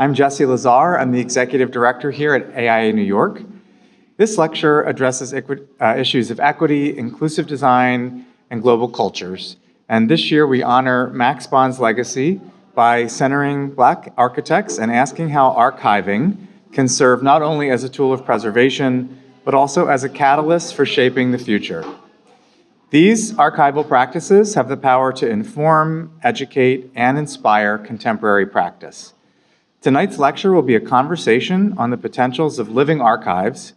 I'm Jesse Lazar. I'm the Executive Director here at AIA New York. This lecture addresses issues of equity, inclusive design, and global cultures. And this year we honor Max Bond's legacy by centering Black architects and asking how archiving can serve not only as a tool of preservation, but also as a catalyst for shaping the future. These archival practices have the power to inform, educate, and inspire contemporary practice. Tonight's lecture will be a conversation on the potentials of living archives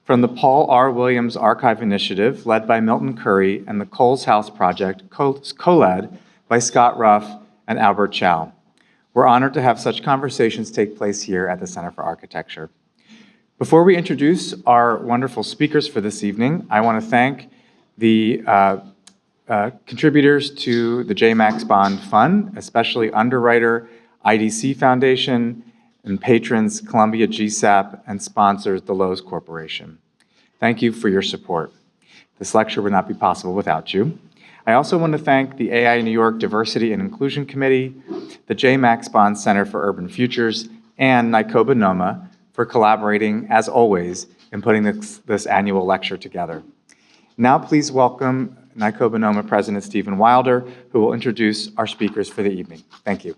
from the Paul R. Williams Archive Initiative, led by Milton Curry, and the Coles House Project, co-led by Scott Ruff and Albert Chow. We're honored to have such conversations take place here at the Center for Architecture. Before we introduce our wonderful speakers for this evening, I want to thank the contributors to the J. Max Bond Fund, especially underwriter IDC Foundation, and patrons Columbia GSAP, and sponsors the Lowe's Corporation. Thank you for your support. This lecture would not be possible without you. I also want to thank the AIA New York Diversity and Inclusion Committee, the J. Max Bond Center for Urban Futures, and NYCoba NOMA for collaborating, as always, in putting this annual lecture together. Now please welcome NYCoba NOMA President Stephen Wilder, who will introduce our speakers for the evening. Thank you.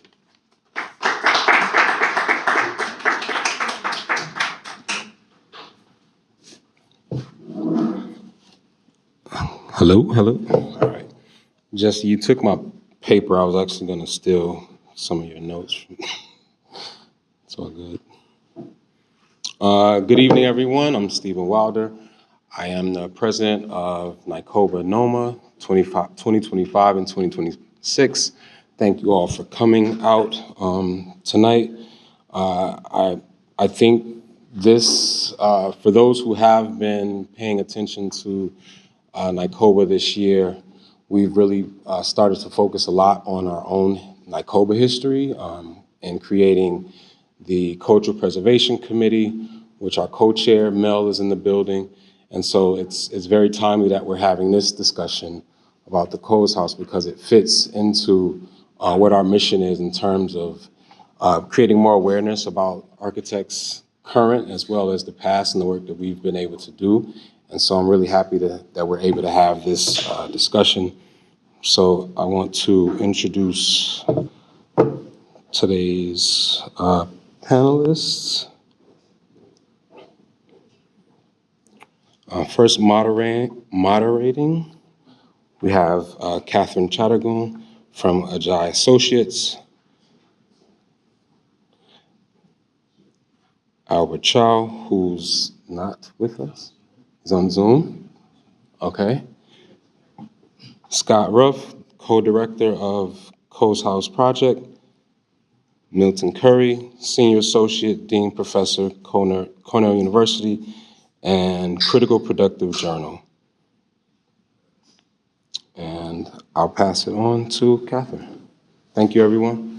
Hello. All right. Jesse, you took my paper. I was actually going to steal some of your notes. It's all good. Good evening, everyone. I'm Stephen Wilder. I am the president of NYCoba NOMA 2025 and 2026. Thank you all for coming out tonight. I think this, for those who have been paying attention to NYCoba this year, we've really started to focus a lot on our own NYCoba history and creating the Cultural Preservation Committee, which our co-chair, Mel, is in the building. And so it's very timely that we're having this discussion about the Coles House because it fits into what our mission is in terms of creating more awareness about architects current as well as the past and the work that we've been able to do. And so I'm really happy that we're able to have this discussion. So I want to introduce today's panelists. First moderating, we have Catherine Chattergoon from Ajay Associates, Albert Chow, who's not with us. He's on Zoom. Okay. Scott Ruff, co-director of Coles House Project. Milton Curry, senior associate dean professor, Cornell University, and Critical Productive Journal. And I'll pass it on to Catherine. Thank you, everyone.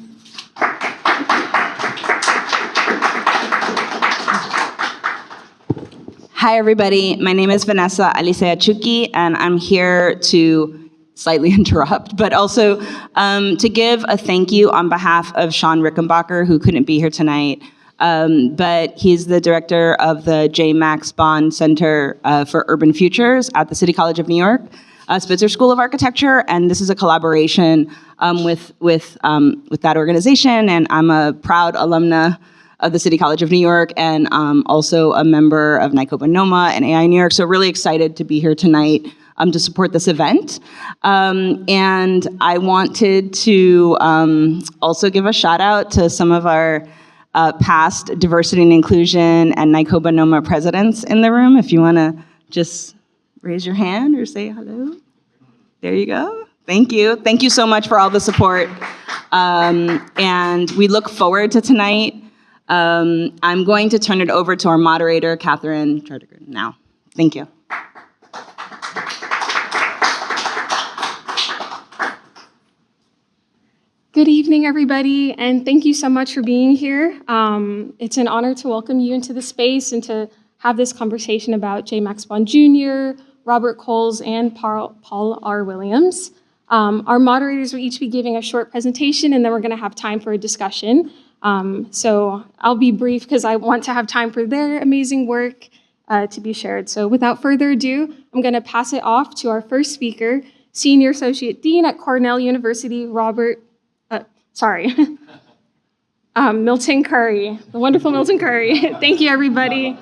Hi, everybody. My name is Vanessa Aliseachuki, and I'm here to slightly interrupt, but also to give a thank you on behalf of Sean Rickenbacker, who couldn't be here tonight. But he's the director of the J. Max Bond Center for Urban Futures at the City College of New York, Spitzer School of Architecture, and this is a collaboration with that organization, and I'm a proud alumna of the City College of New York, and also a member of NYCoba NOMA and AIANY New York, so really excited to be here tonight to support this event. And I wanted to also give a shout out to some of our past diversity and inclusion and NYCoba NOMA presidents in the room. If you wanna just raise your hand or say hello. There you go. Thank you. Thank you so much for all the support. And we look forward to tonight. I'm going to turn it over to our moderator, Catherine Chartigan, now. Thank you. Good evening, everybody, and thank you so much for being here. It's an honor to welcome you into the space and to have this conversation about J. Max Bond Jr., Robert Coles, and Paul R. Williams. Our moderators will each be giving a short presentation, and then we're going to have time for a discussion. So I'll be brief because I want to have time for their amazing work to be shared. So without further ado, I'm going to pass it off to our first speaker, Senior Associate Dean at Cornell University, Milton Curry, the wonderful Milton Curry. Thank you, everybody.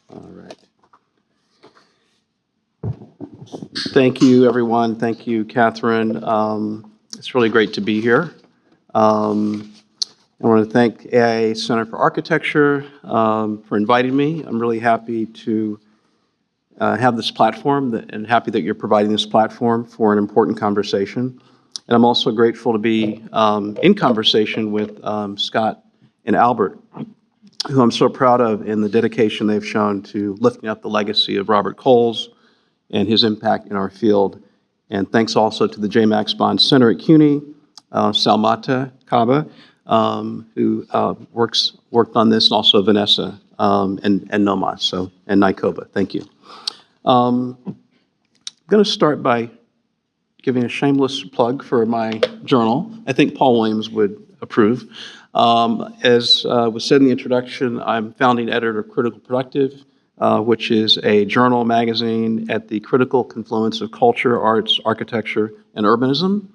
All right. Thank you, everyone. Thank you, Catherine. It's really great to be here. I want to thank AIA Center for Architecture for inviting me. I'm really happy to have this platform and happy that you're providing this platform for an important conversation. And I'm also grateful to be in conversation with Scott and Albert, who I'm so proud of in the dedication they've shown to lifting up the legacy of Robert Coles and his impact in our field. And thanks also to the J. Max Bond Center at CUNY, Salmata Kaba, who worked on this, and also Vanessa and NOMA, and NYCOBA. Thank you. I'm going to start by giving a shameless plug for my journal. I think Paul Williams would approve. As was said in the introduction, I'm founding editor of Critical Productive, which is a journal magazine at the critical confluence of culture, arts, architecture, and urbanism,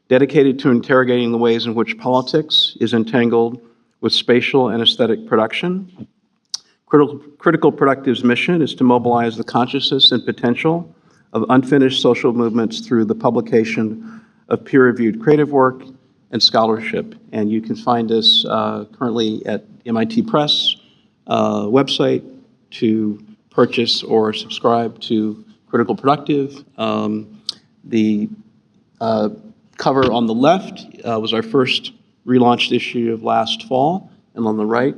dedicated to interrogating the ways in which politics is entangled with spatial and aesthetic production. Critical Productive's mission is to mobilize the consciousness and potential of unfinished social movements through the publication of peer-reviewed creative work and scholarship. And you can find us currently at MIT Press website to purchase or subscribe to Critical Productive. The cover on the left was our first relaunched issue of last fall, and on the right,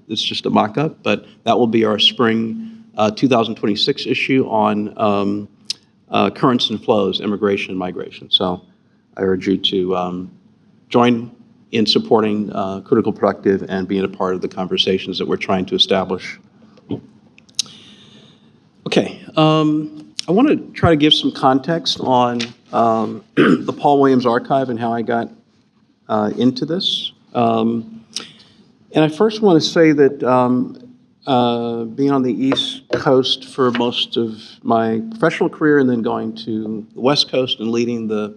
it's just a mock-up, but that will be our spring 2026 issue on currents and flows, immigration and migration. So I urge you to join in supporting Critical Productive and being a part of the conversations that we're trying to establish. Okay, I want to try to give some context on the Paul Williams Archive and how I got into this. And I first want to say that being on the East Coast for most of my professional career and then going to the West Coast and leading the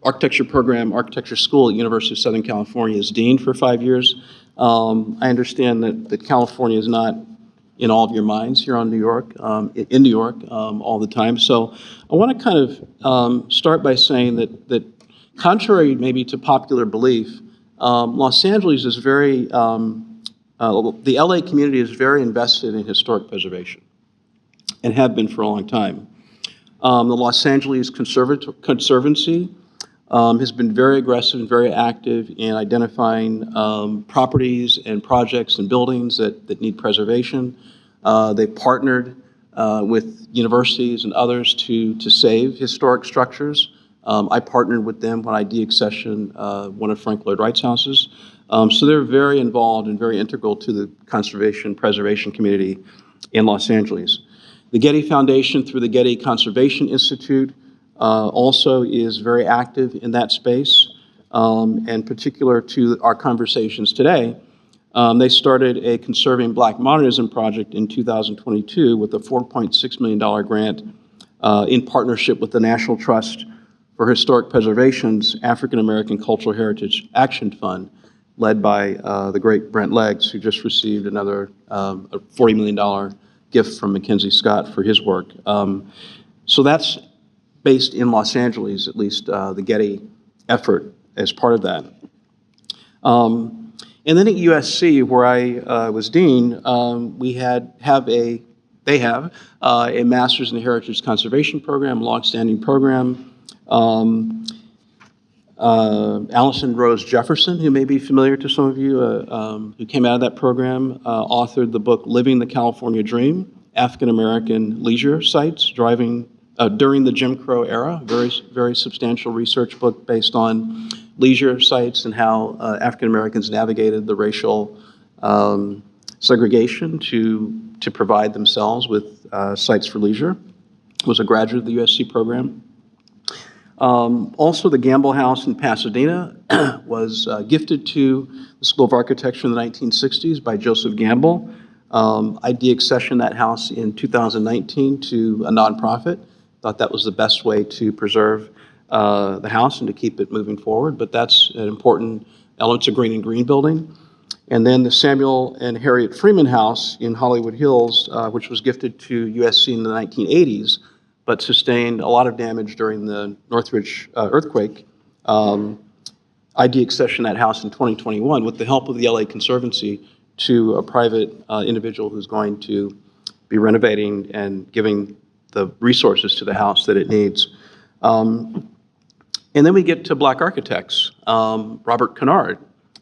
architecture program, architecture school at University of Southern California as dean for 5 years, I understand that California is not in all of your minds here in New York all the time. So I want to kind of start by saying that contrary maybe to popular belief, Los Angeles is very, the LA community is very invested in historic preservation and have been for a long time. The Los Angeles Conservancy has been very aggressive and very active in identifying properties and projects and buildings that need preservation. They've partnered with universities and others to save historic structures. I partnered with them when I deaccessioned one of Frank Lloyd Wright's houses. So they're very involved and very integral to the conservation preservation community in Los Angeles. The Getty Foundation through the Getty Conservation Institute also is very active in that space. And particular to our conversations today, they started a Conserving Black Modernism project in 2022 with a $4.6 million grant in partnership with the National Trust for Historic Preservation's African American Cultural Heritage Action Fund, led by the great Brent Leggs, who just received another $40 million gift from Mackenzie Scott for his work. So that's based in Los Angeles, at least the Getty effort as part of that. And then at USC, where I was dean, they have a Master's in Heritage Conservation program, longstanding program. Allison Rose Jefferson, who may be familiar to some of you, who came out of that program, authored the book Living the California Dream, African American Leisure Sites During the Jim Crow Era, very, very substantial research book based on leisure sites and how African Americans navigated the racial segregation to provide themselves with sites for leisure. was a graduate of the USC program. Also, the Gamble House in Pasadena was gifted to the School of Architecture in the 1960s by Joseph Gamble. I de-accessioned that house in 2019 to a nonprofit. Thought that was the best way to preserve the house and to keep it moving forward, but that's an important element. It's a Green and Green building. And then the Samuel and Harriet Freeman House in Hollywood Hills, which was gifted to USC in the 1980s, but sustained a lot of damage during the Northridge earthquake. I de-accessioned that house in 2021 with the help of the LA Conservancy to a private individual who's going to be renovating and giving the resources to the house that it needs. And then we get to Black architects. Robert Kennard,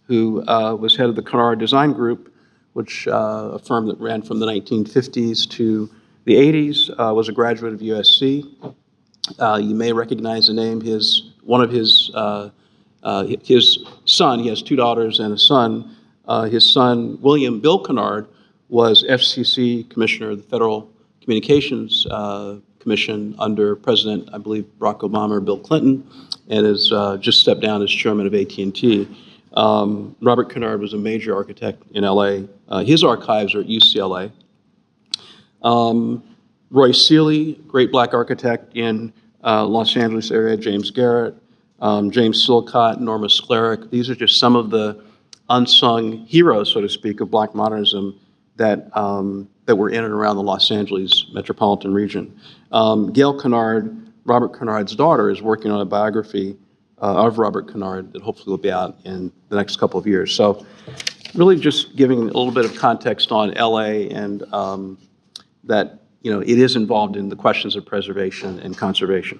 who was head of the Kennard Design Group, which a firm that ran from the 1950s to the 80s, was a graduate of USC. You may recognize the name. His son, he has two daughters and a son. His son, William Bill Kennard, was FCC Commissioner of the Federal Communications Commission under President, I believe, Barack Obama or Bill Clinton, and has just stepped down as chairman of AT&T. Robert Kennard was a major architect in LA. His archives are at UCLA. Roy Seeley, great Black architect in Los Angeles area, James Garrett, James Silcott, Norma Sklaric. These are just some of the unsung heroes, so to speak, of Black modernism that were in and around the Los Angeles metropolitan region. Gail Kennard, Robert Kennard's daughter, is working on a biography of Robert Kennard that hopefully will be out in the next couple of years. So really just giving a little bit of context on LA and that it is involved in the questions of preservation and conservation.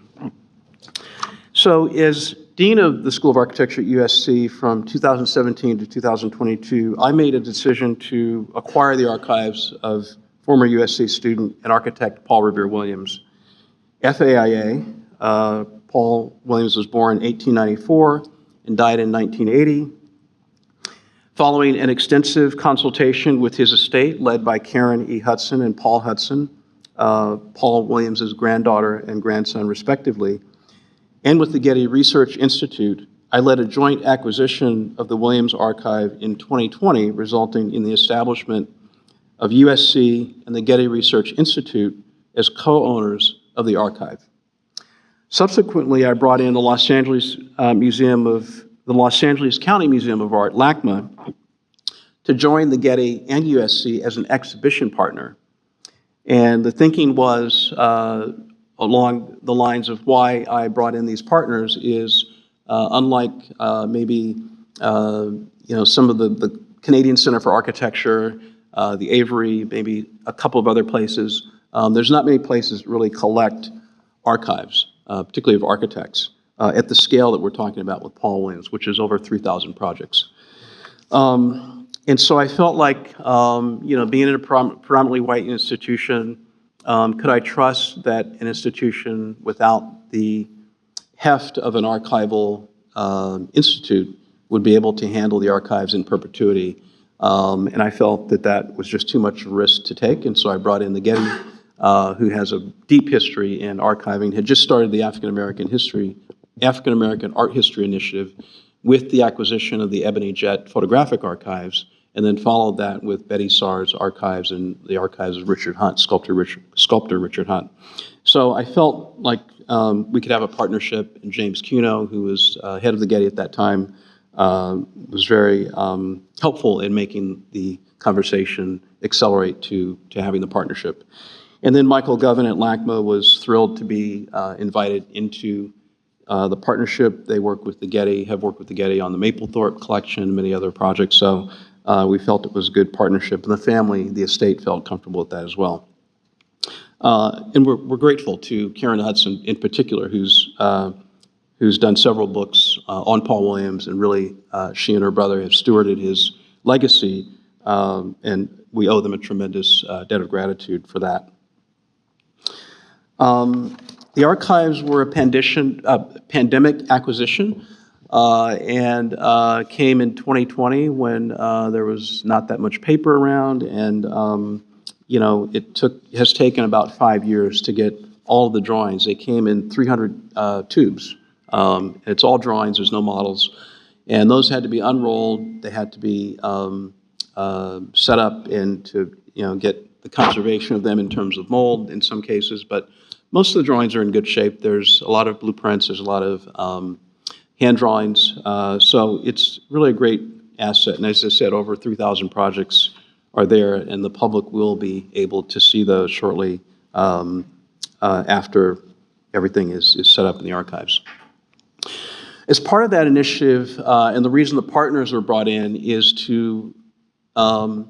So as Dean of the School of Architecture at USC from 2017 to 2022, I made a decision to acquire the archives of former USC student and architect Paul Revere Williams. FAIA, Paul Williams was born in 1894 and died in 1980. Following an extensive consultation with his estate, led by Karen E. Hudson and Paul Hudson, Paul Williams' granddaughter and grandson respectively, and with the Getty Research Institute, I led a joint acquisition of the Williams Archive in 2020, resulting in the establishment of USC and the Getty Research Institute as co-owners of the archive. Subsequently, I brought in the Los Angeles County Museum of Art, LACMA, to join the Getty and USC as an exhibition partner. And the thinking was along the lines of why I brought in these partners is unlike maybe some of the Canadian Center for Architecture, the Avery, maybe a couple of other places, there's not many places that really collect archives, particularly of architects, at the scale that we're talking about with Paul Williams, which is over 3,000 projects. And so I felt like, being in a predominantly white institution, could I trust that an institution without the heft of an archival institute would be able to handle the archives in perpetuity? And I felt that that was just too much risk to take, and so I brought in the Getty, who has a deep history in archiving, had just started the African American Art History Initiative with the acquisition of the Ebony Jet Photographic Archives, and then followed that with Betty Saar's archives and the archives of Richard Hunt, sculptor Richard Hunt. So I felt like we could have a partnership, and James Cuno, who was head of the Getty at that time, was very helpful in making the conversation accelerate to having the partnership. And then Michael Govan at LACMA was thrilled to be invited into the partnership. They work with the Getty, have worked with the Getty on the Mapplethorpe collection and many other projects. So we felt it was a good partnership, and the family, the estate, felt comfortable with that as well. And we're grateful to Karen Hudson in particular, who's done several books on Paul Williams, and really she and her brother have stewarded his legacy, and we owe them a tremendous debt of gratitude for that. The archives were a pandemic acquisition, and came in 2020 when there was not that much paper around, and it has taken about 5 years to get all of the drawings. They came in 300 tubes. It's all drawings, there's no models. And those had to be unrolled, they had to be set up and to get the conservation of them in terms of mold in some cases, but most of the drawings are in good shape. There's a lot of blueprints, there's a lot of hand drawings, so it's really a great asset. And as I said, over 3,000 projects are there, and the public will be able to see those shortly after everything is set up in the archives. As part of that initiative, and the reason the partners are brought in is to, I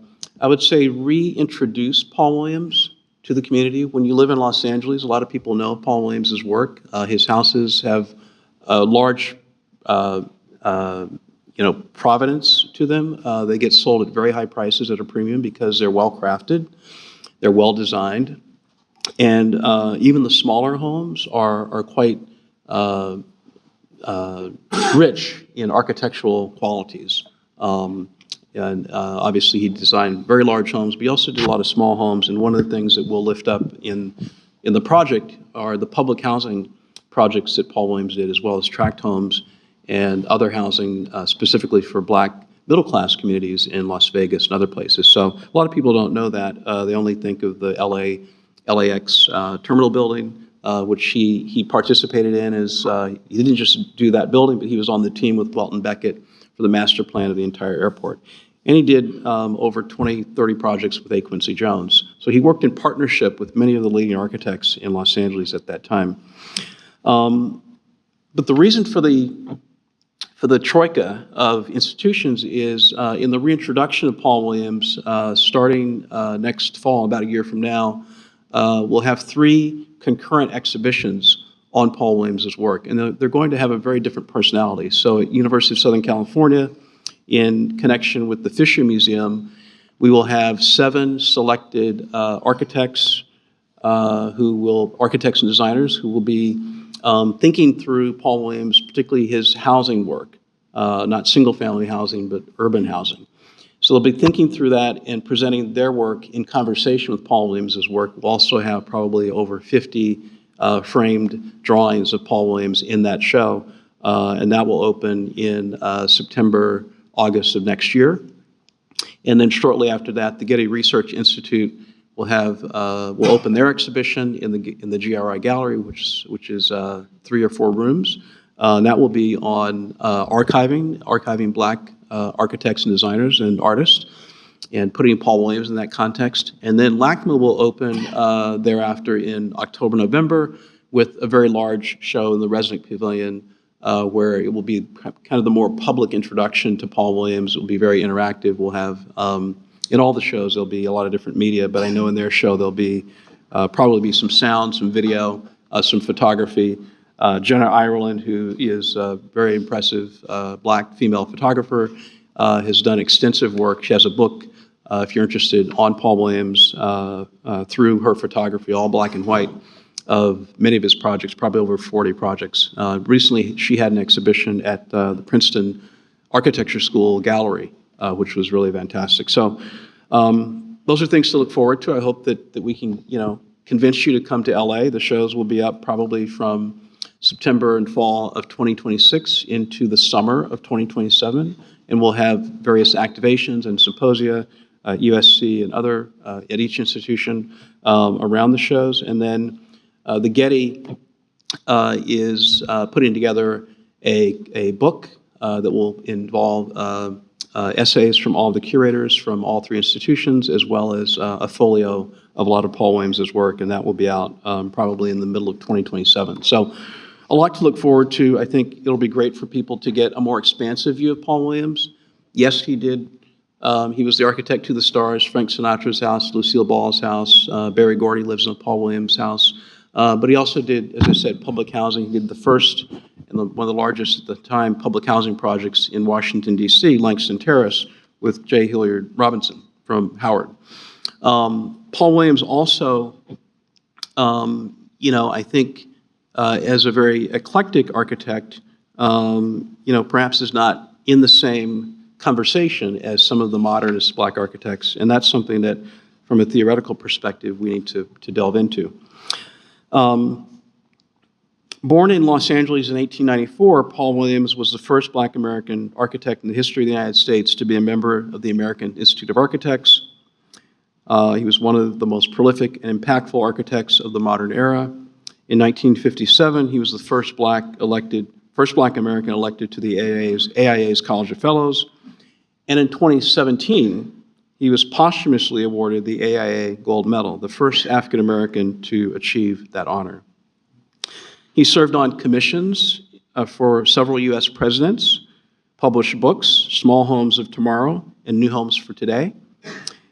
would say, reintroduce Paul Williams to the community. When you live in Los Angeles, a lot of people know Paul Williams' work. His houses have a large provenance to them. They get sold at very high prices at a premium because they're well crafted, they're well designed, and even the smaller homes are quite rich in architectural qualities. And obviously he designed very large homes, but he also did a lot of small homes. And one of the things that we'll lift up in the project are the public housing projects that Paul Williams did, as well as tract homes and other housing specifically for Black middle-class communities in Las Vegas and other places. So a lot of people don't know that. They only think of the LAX terminal building, which he participated in. As he didn't just do that building, but he was on the team with Welton Beckett for the master plan of the entire airport. And he did over 20, 30 projects with A. Quincy Jones. So he worked in partnership with many of the leading architects in Los Angeles at that time. But the reason for the troika of institutions is in the reintroduction of Paul Williams, starting next fall, about a year from now, we'll have 3 concurrent exhibitions on Paul Williams' work, and they're going to have a very different personality. So at University of Southern California, in connection with the Fisher Museum, we will have 7 selected architects architects and designers who will be thinking through Paul Williams, particularly his housing work, not single-family housing, but urban housing. So they'll be thinking through that and presenting their work in conversation with Paul Williams' work. We'll also have probably over 50 framed drawings of Paul Williams in that show, and that will open in September, August of next year. And then shortly after that, the Getty Research Institute will open their exhibition in the GRI Gallery, which is 3 or 4 rooms. And that will be on archiving Black architects and designers and artists, and putting Paul Williams in that context. And then LACMA will open thereafter in October, November, with a very large show in the Resnick Pavilion, where it will be kind of the more public introduction to Paul Williams. It will be very interactive. We'll have, in all the shows, there'll be a lot of different media, but I know in their show there'll be probably be some sound, some video, some photography. Jenna Ireland, who is a very impressive Black female photographer, has done extensive work. She has a book, if you're interested, on Paul Williams through her photography, all black and white, of many of his projects, probably over 40 projects. Recently, she had an exhibition at the Princeton Architecture School Gallery, which was really fantastic. So those are things to look forward to. I hope that we can, convince you to come to LA. The shows will be up probably from September and fall of 2026 into the summer of 2027. And we'll have various activations and symposia at USC and other, at each institution around the shows. And then the Getty is putting together a book that will involve essays from all the curators from all 3 institutions, as well as a folio of a lot of Paul Williams' work, and that will be out probably in the middle of 2027. So a lot to look forward to. I think it'll be great for people to get a more expansive view of Paul Williams. Yes, he did. He was the architect to the stars, Frank Sinatra's house, Lucille Ball's house, Berry Gordy lives in a Paul Williams house. But he also did, as I said, public housing. He did the first and one of the largest at the time public housing projects in Washington, D.C., Langston Terrace, with J. Hilliard Robinson from Howard. Paul Williams also, I think, as a very eclectic architect, perhaps is not in the same conversation as some of the modernist Black architects, and that's something that, from a theoretical perspective, we need to delve into. Born in Los Angeles in 1894, Paul Williams was the first Black American architect in the history of the United States to be a member of the American Institute of Architects. He was one of the most prolific and impactful architects of the modern era. In 1957, he was the first Black American elected to the AIA's College of Fellows. And in 2017, he was posthumously awarded the AIA Gold Medal, the first African American to achieve that honor. He served on commissions for several US presidents, published books, Small Homes of Tomorrow and New Homes for Today,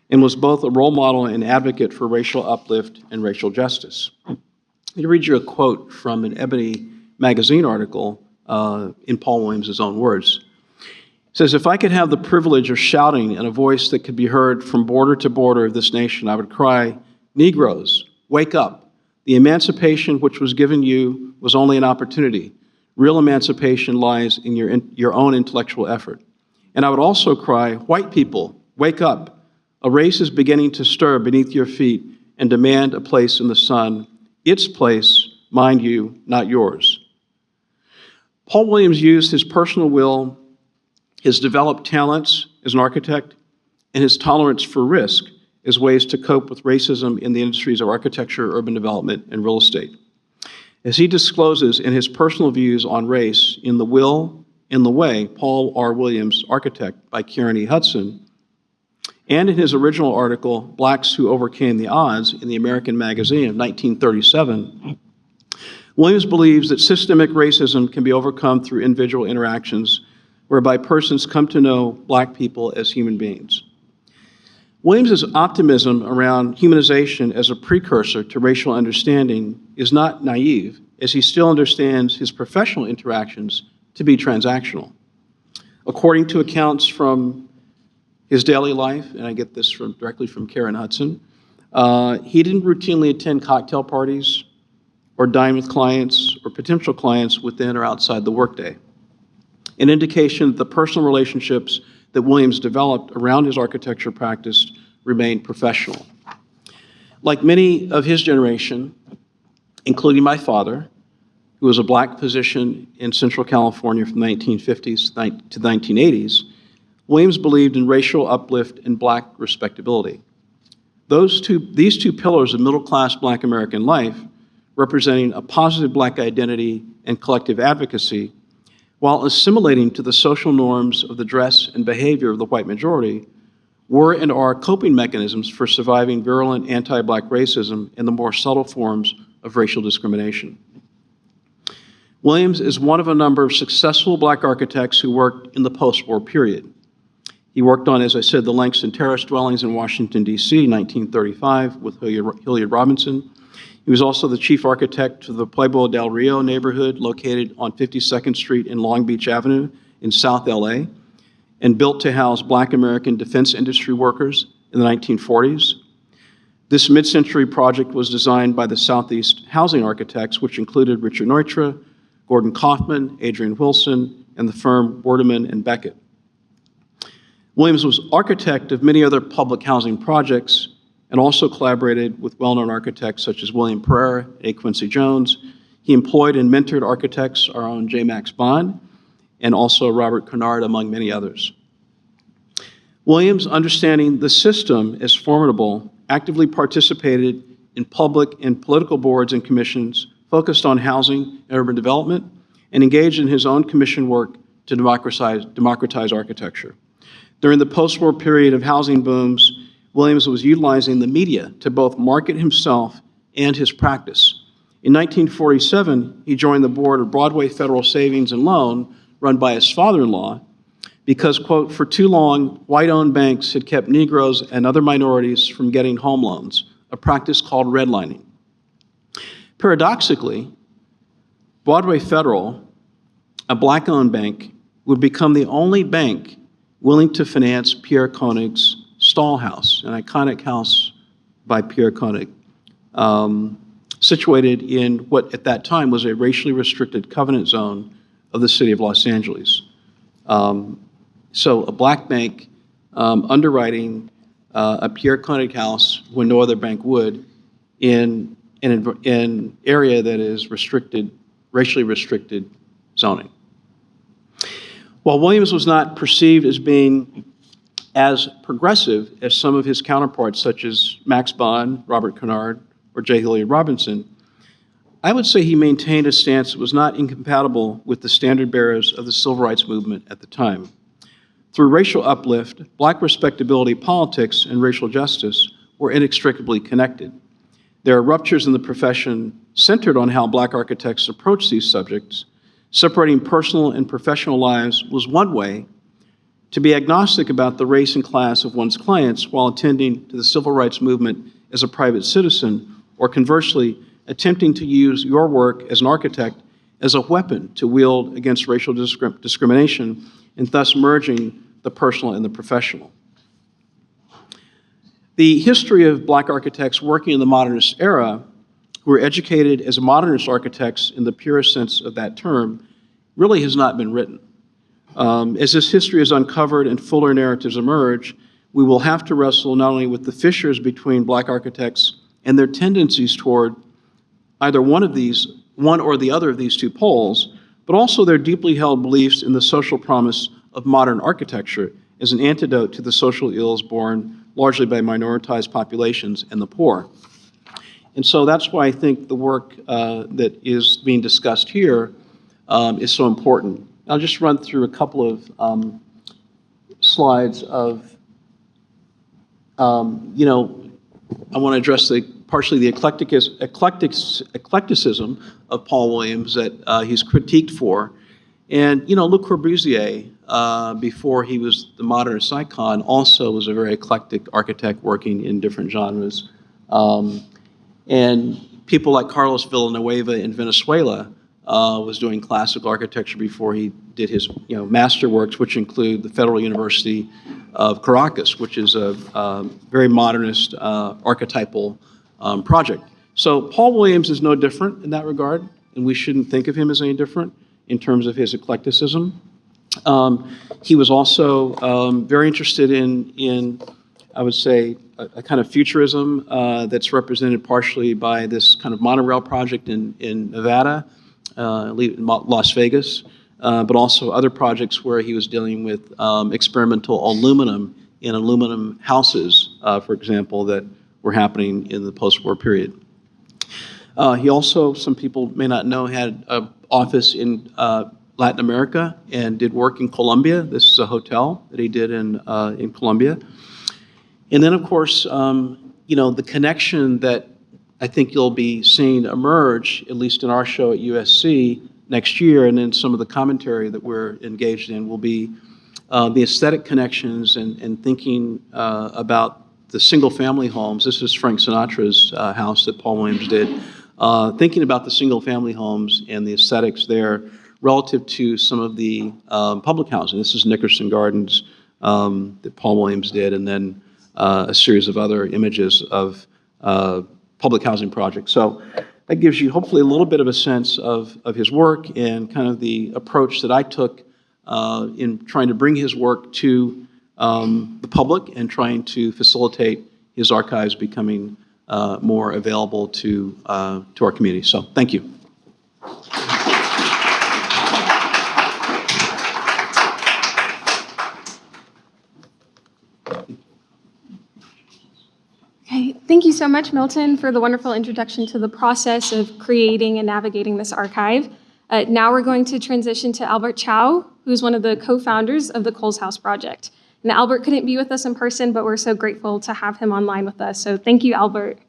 and was both a role model and advocate for racial uplift and racial justice. Let me read you a quote from an Ebony magazine article in Paul Williams' own words. It says, "If I could have the privilege of shouting in a voice that could be heard from border to border of this nation, I would cry, 'Negroes, wake up. The emancipation which was given you was only an opportunity. Real emancipation lies in your own intellectual effort.' And I would also cry, 'White people, wake up. A race is beginning to stir beneath your feet and demand a place in the sun. Its place, mind you, not yours.'" Paul Williams used his personal will, his developed talents as an architect, and his tolerance for risk as ways to cope with racism in the industries of architecture, urban development, and real estate. As he discloses in his personal views on race in The Will, in the Way, Paul R. Williams, Architect, by Karen E. Hudson, and in his original article, Blacks Who Overcame the Odds, in the American Magazine of 1937, Williams believes that systemic racism can be overcome through individual interactions whereby persons come to know Black people as human beings. Williams's optimism around humanization as a precursor to racial understanding is not naive, as he still understands his professional interactions to be transactional. According to accounts from his daily life, and I get this directly from Karen Hudson, he didn't routinely attend cocktail parties or dine with clients or potential clients within or outside the workday, an indication that the personal relationships that Williams developed around his architecture practice remained professional. Like many of his generation, including my father, who was a Black physician in Central California from the 1950s to the 1980s, Williams believed in racial uplift and Black respectability. These two pillars of middle-class Black American life, representing a positive Black identity and collective advocacy, while assimilating to the social norms of the dress and behavior of the white majority, were and are coping mechanisms for surviving virulent anti-Black racism and the more subtle forms of racial discrimination. Williams is one of a number of successful Black architects who worked in the post-war period. He worked on, as I said, the Langston Terrace dwellings in Washington, D.C. in 1935 with Hilliard Robinson. He was also the chief architect of the Pueblo del Rio neighborhood located on 52nd Street and Long Beach Avenue in South LA, and built to house Black American defense industry workers in the 1940s. This mid-century project was designed by the Southeast Housing Architects, which included Richard Neutra, Gordon Kaufman, Adrian Wilson, and the firm Werdeman and Beckett. Williams was architect of many other public housing projects and also collaborated with well-known architects such as William Pereira, A. Quincy Jones. He employed and mentored architects, our own J. Max Bond, and also Robert Kennard, among many others. Williams, understanding the system as formidable, actively participated in public and political boards and commissions focused on housing and urban development, and engaged in his own commission work to democratize architecture. During the post-war period of housing booms, Williams was utilizing the media to both market himself and his practice. In 1947, he joined the board of Broadway Federal Savings and Loan, run by his father-in-law, because, quote, "for too long, white-owned banks had kept Negroes and other minorities from getting home loans, a practice called redlining." Paradoxically, Broadway Federal, a Black-owned bank, would become the only bank willing to finance Pierre Koenig's Stall House, an iconic house by Pierre Koenig, situated in what at that time was a racially restricted covenant zone of the city of Los Angeles. So a Black bank underwriting a Pierre Koenig house when no other bank would in in an area that is restricted, racially restricted zoning. While Williams was not perceived as being as progressive as some of his counterparts, such as Max Bond, Robert Kennard, or J. Hilliard Robinson, I would say he maintained a stance that was not incompatible with the standard bearers of the civil rights movement at the time. Through racial uplift, Black respectability politics and racial justice were inextricably connected. There are ruptures in the profession centered on how Black architects approach these subjects. Separating personal and professional lives was one way. To be agnostic about the race and class of one's clients while attending to the civil rights movement as a private citizen, or conversely, attempting to use your work as an architect as a weapon to wield against racial discrimination, and thus merging the personal and the professional. The history of Black architects working in the modernist era, who were educated as modernist architects in the purest sense of that term, really has not been written. As this history is uncovered and fuller narratives emerge, we will have to wrestle not only with the fissures between Black architects and their tendencies toward either one or the other of these two poles, but also their deeply held beliefs in the social promise of modern architecture as an antidote to the social ills borne largely by minoritized populations and the poor. And so that's why I think the work that is being discussed here is so important. I'll just run through a couple of slides of, I want to address partially the eclecticism of Paul Williams that he's critiqued for. And, Le Corbusier, before he was the modernist icon, also was a very eclectic architect working in different genres. And people like Carlos Villanueva in Venezuela was doing classical architecture before he did his masterworks, which include the Federal University of Caracas, which is a very modernist archetypal project. So Paul Williams is no different in that regard, and we shouldn't think of him as any different in terms of his eclecticism. He was also very interested in, I would say, a kind of futurism that's represented partially by this kind of monorail project in Nevada, Las Vegas, but also other projects where he was dealing with experimental aluminum in aluminum houses, for example, that were happening in the post-war period. He also, some people may not know, had an office in Latin America and did work in Colombia. This is a hotel that he did in Colombia. And then, of course, the connection that I think you'll be seeing emerge, at least in our show at USC next year, and then some of the commentary that we're engaged in will be the aesthetic connections and thinking about the single-family homes. This is Frank Sinatra's house that Paul Williams did. Thinking about the single-family homes and the aesthetics there relative to some of the public housing. This is Nickerson Gardens that Paul Williams did, and then a series of other images of public housing projects. So that gives you hopefully a little bit of a sense of his work and kind of the approach that I took in trying to bring his work to the public and trying to facilitate his archives becoming more available to our community. So thank you. Okay, thank you so much, Milton, for the wonderful introduction to the process of creating and navigating this archive. Now we're going to transition to Albert Chow, who's one of the co-founders of the Coles House Project. And Albert couldn't be with us in person, but we're so grateful to have him online with us. So thank you, Albert.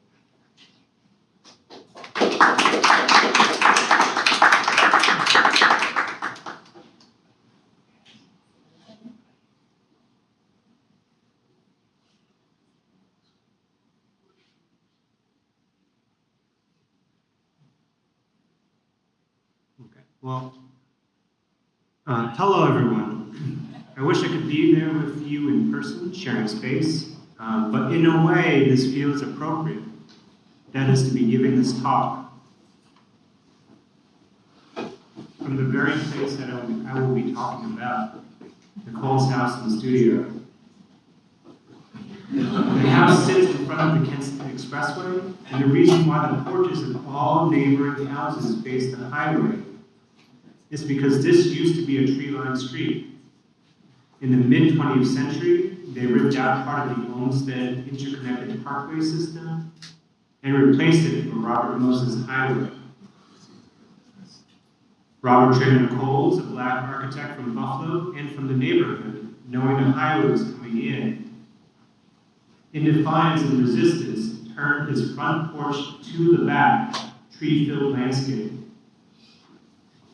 Well, hello everyone. I wish I could be there with you in person, sharing space, but in a way this feels appropriate. That is to be giving this talk from the very place that I will be talking about, the Coles House and Studio. The house sits in front of the Kensington Expressway, and the reason why the porches of all neighboring houses face the highway is because this used to be a tree-lined street. In the mid-20th century, they ripped out part of the Olmsted interconnected parkway system and replaced it with Robert Moses Highway. Robert Traynor Coles, a black architect from Buffalo and from the neighborhood, knowing the highway was coming in defiance and resistance, turned his front porch to the back, tree-filled landscape.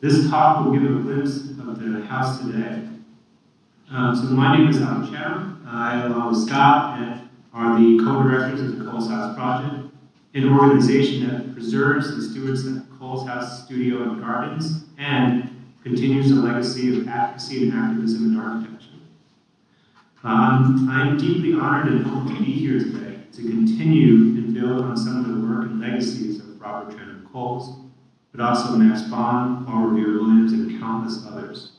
This talk will give a glimpse of the house today. So my name is Alan Chow. I, along with Scott, are the co-directors of the Coles House Project, an organization that preserves and stewards the Coles House Studio and Gardens and continues the legacy of advocacy and activism in architecture. I'm deeply honored and humbled to be here today to continue and build on some of the work and legacies of Robert Traynor Coles, but also Max Bond, Paul Revere Williams, and countless others.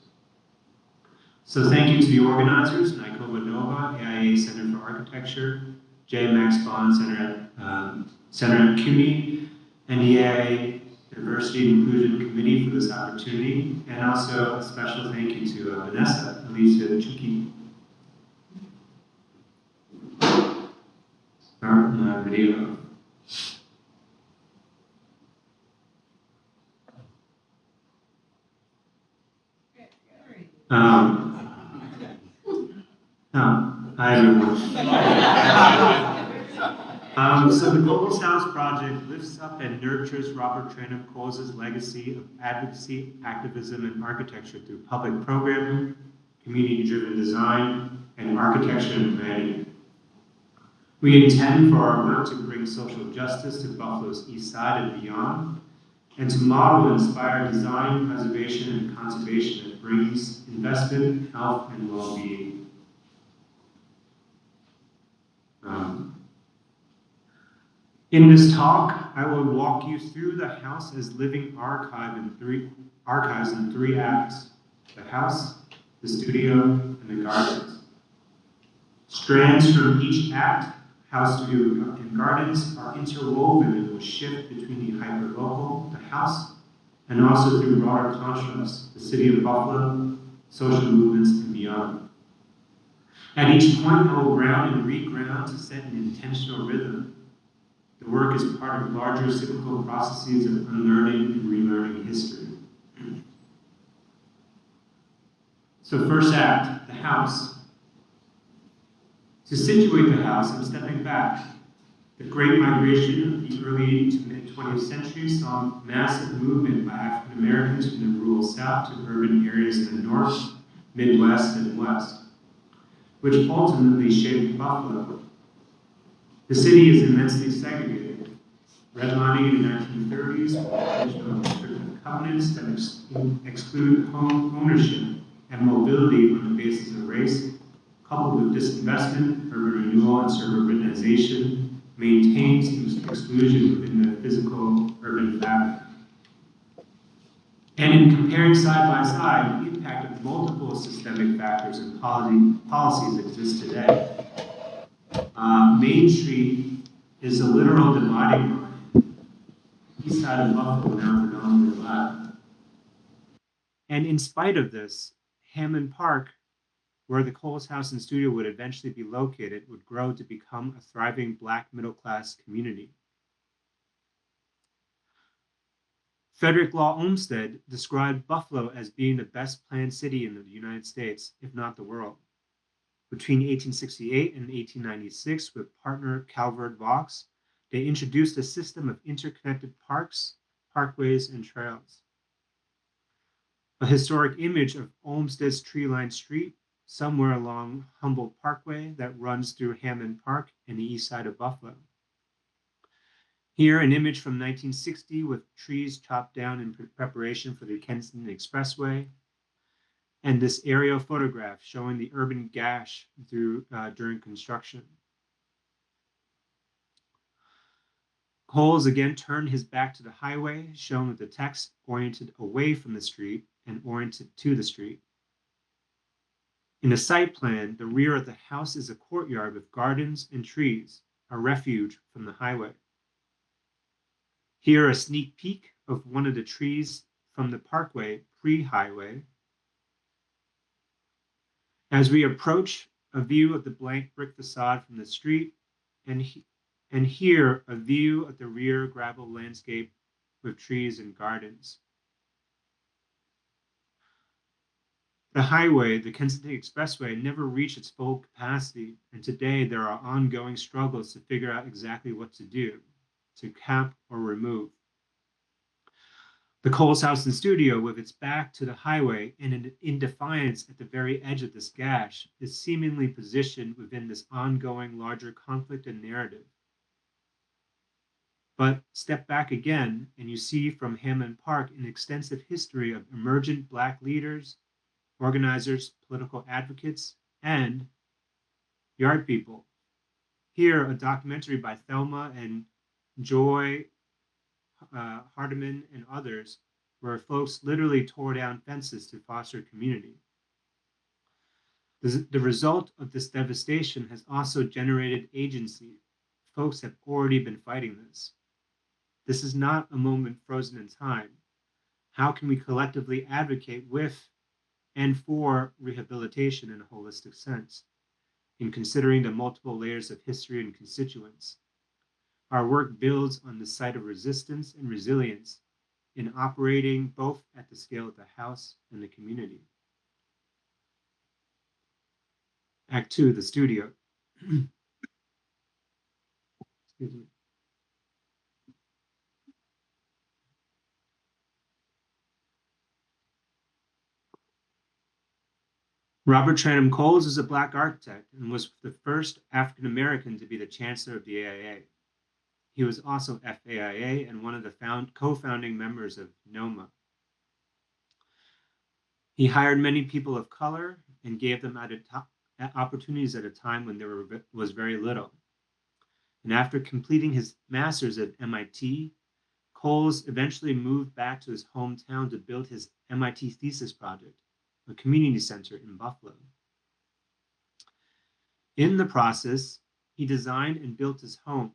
So thank you to the organizers, NYCOBA NOVA, AIA Center for Architecture, J. Max Bond Center at CUNY, and the AIA Diversity and Inclusion Committee for this opportunity, and also a special thank you to Vanessa Alicia-Chuki. Start my video. Hi everyone. So the Coles House Project lifts up and nurtures Robert Traynor Coles' legacy of advocacy, activism, and architecture through public programming, community-driven design, and architecture and planning. We intend for our work to bring social justice to Buffalo's east side and beyond, and to model and inspire design, preservation, and conservation that brings investment, health, and well-being. In this talk, I will walk you through the house as living archives in three acts: the house, the studio, and the gardens. Strands from each act, house, studio, and gardens, are interwoven and will shift between the hyperlocal, the house, and also through broader contrasts, the city of Buffalo, social movements, and beyond. At each point, I will ground and reground to set an intentional rhythm. The work is part of larger cyclical processes of unlearning and relearning history. So first act, the house. To situate the house, I'm stepping back. The Great Migration of the early to mid-20th century saw massive movement by African Americans from the rural South to urban areas in the North, Midwest, and West, which ultimately shaped Buffalo. The city is immensely segregated. Redlining in the 1930s, with restrictive covenants that exclude home ownership and mobility on the basis of race, coupled with disinvestment, urban renewal, and suburbanization, maintains exclusion within the physical urban fabric. And in comparing side by side, the impact of multiple systemic factors and policies exist today. Main Street is a literal dividing line. East side of Buffalo now predominantly black. And in spite of this, Hammond Park, where the Coles House and Studio would eventually be located, would grow to become a thriving black middle-class community. Frederick Law Olmsted described Buffalo as being the best planned city in the United States, if not the world. Between 1868 and 1896, with partner Calvert Vaux, they introduced a system of interconnected parks, parkways, and trails. A historic image of Olmsted's tree-lined street, somewhere along Humboldt Parkway that runs through Hammond Park and the east side of Buffalo. Here, an image from 1960 with trees chopped down in preparation for the Kensington Expressway, and this aerial photograph showing the urban gash during construction. Coles again turned his back to the highway, shown with the text oriented away from the street and oriented to the street. In a site plan, the rear of the house is a courtyard with gardens and trees, a refuge from the highway. Here, a sneak peek of one of the trees from the parkway pre-highway. As we approach, a view of the blank brick facade from the street, and here a view of the rear gravel landscape with trees and gardens. The highway, the Kensington Expressway, never reached its full capacity, and today there are ongoing struggles to figure out exactly what to do, to cap or remove. The Coles house and studio, with its back to the highway and in defiance at the very edge of this gash, is seemingly positioned within this ongoing larger conflict and narrative. But step back again, and you see from Hammond Park an extensive history of emergent Black leaders, organizers, political advocates, and yard people. Here, a documentary by Thelma and Joy Hardiman and others, where folks literally tore down fences to foster community. The result of this devastation has also generated agency. Folks have already been fighting this. This is not a moment frozen in time. How can we collectively advocate with and for rehabilitation in a holistic sense, in considering the multiple layers of history and constituents? Our work builds on the site of resistance and resilience in operating both at the scale of the house and the community. Act 2, the studio. Excuse me. Robert Tranum Coles is a Black architect and was the first African American to be the chancellor of the AIA. He was also FAIA and one of the co-founding members of NOMA. He hired many people of color and gave them opportunities at a time when there was very little. And after completing his master's at MIT, Coles eventually moved back to his hometown to build his MIT thesis project, a community center in Buffalo. In the process, he designed and built his home.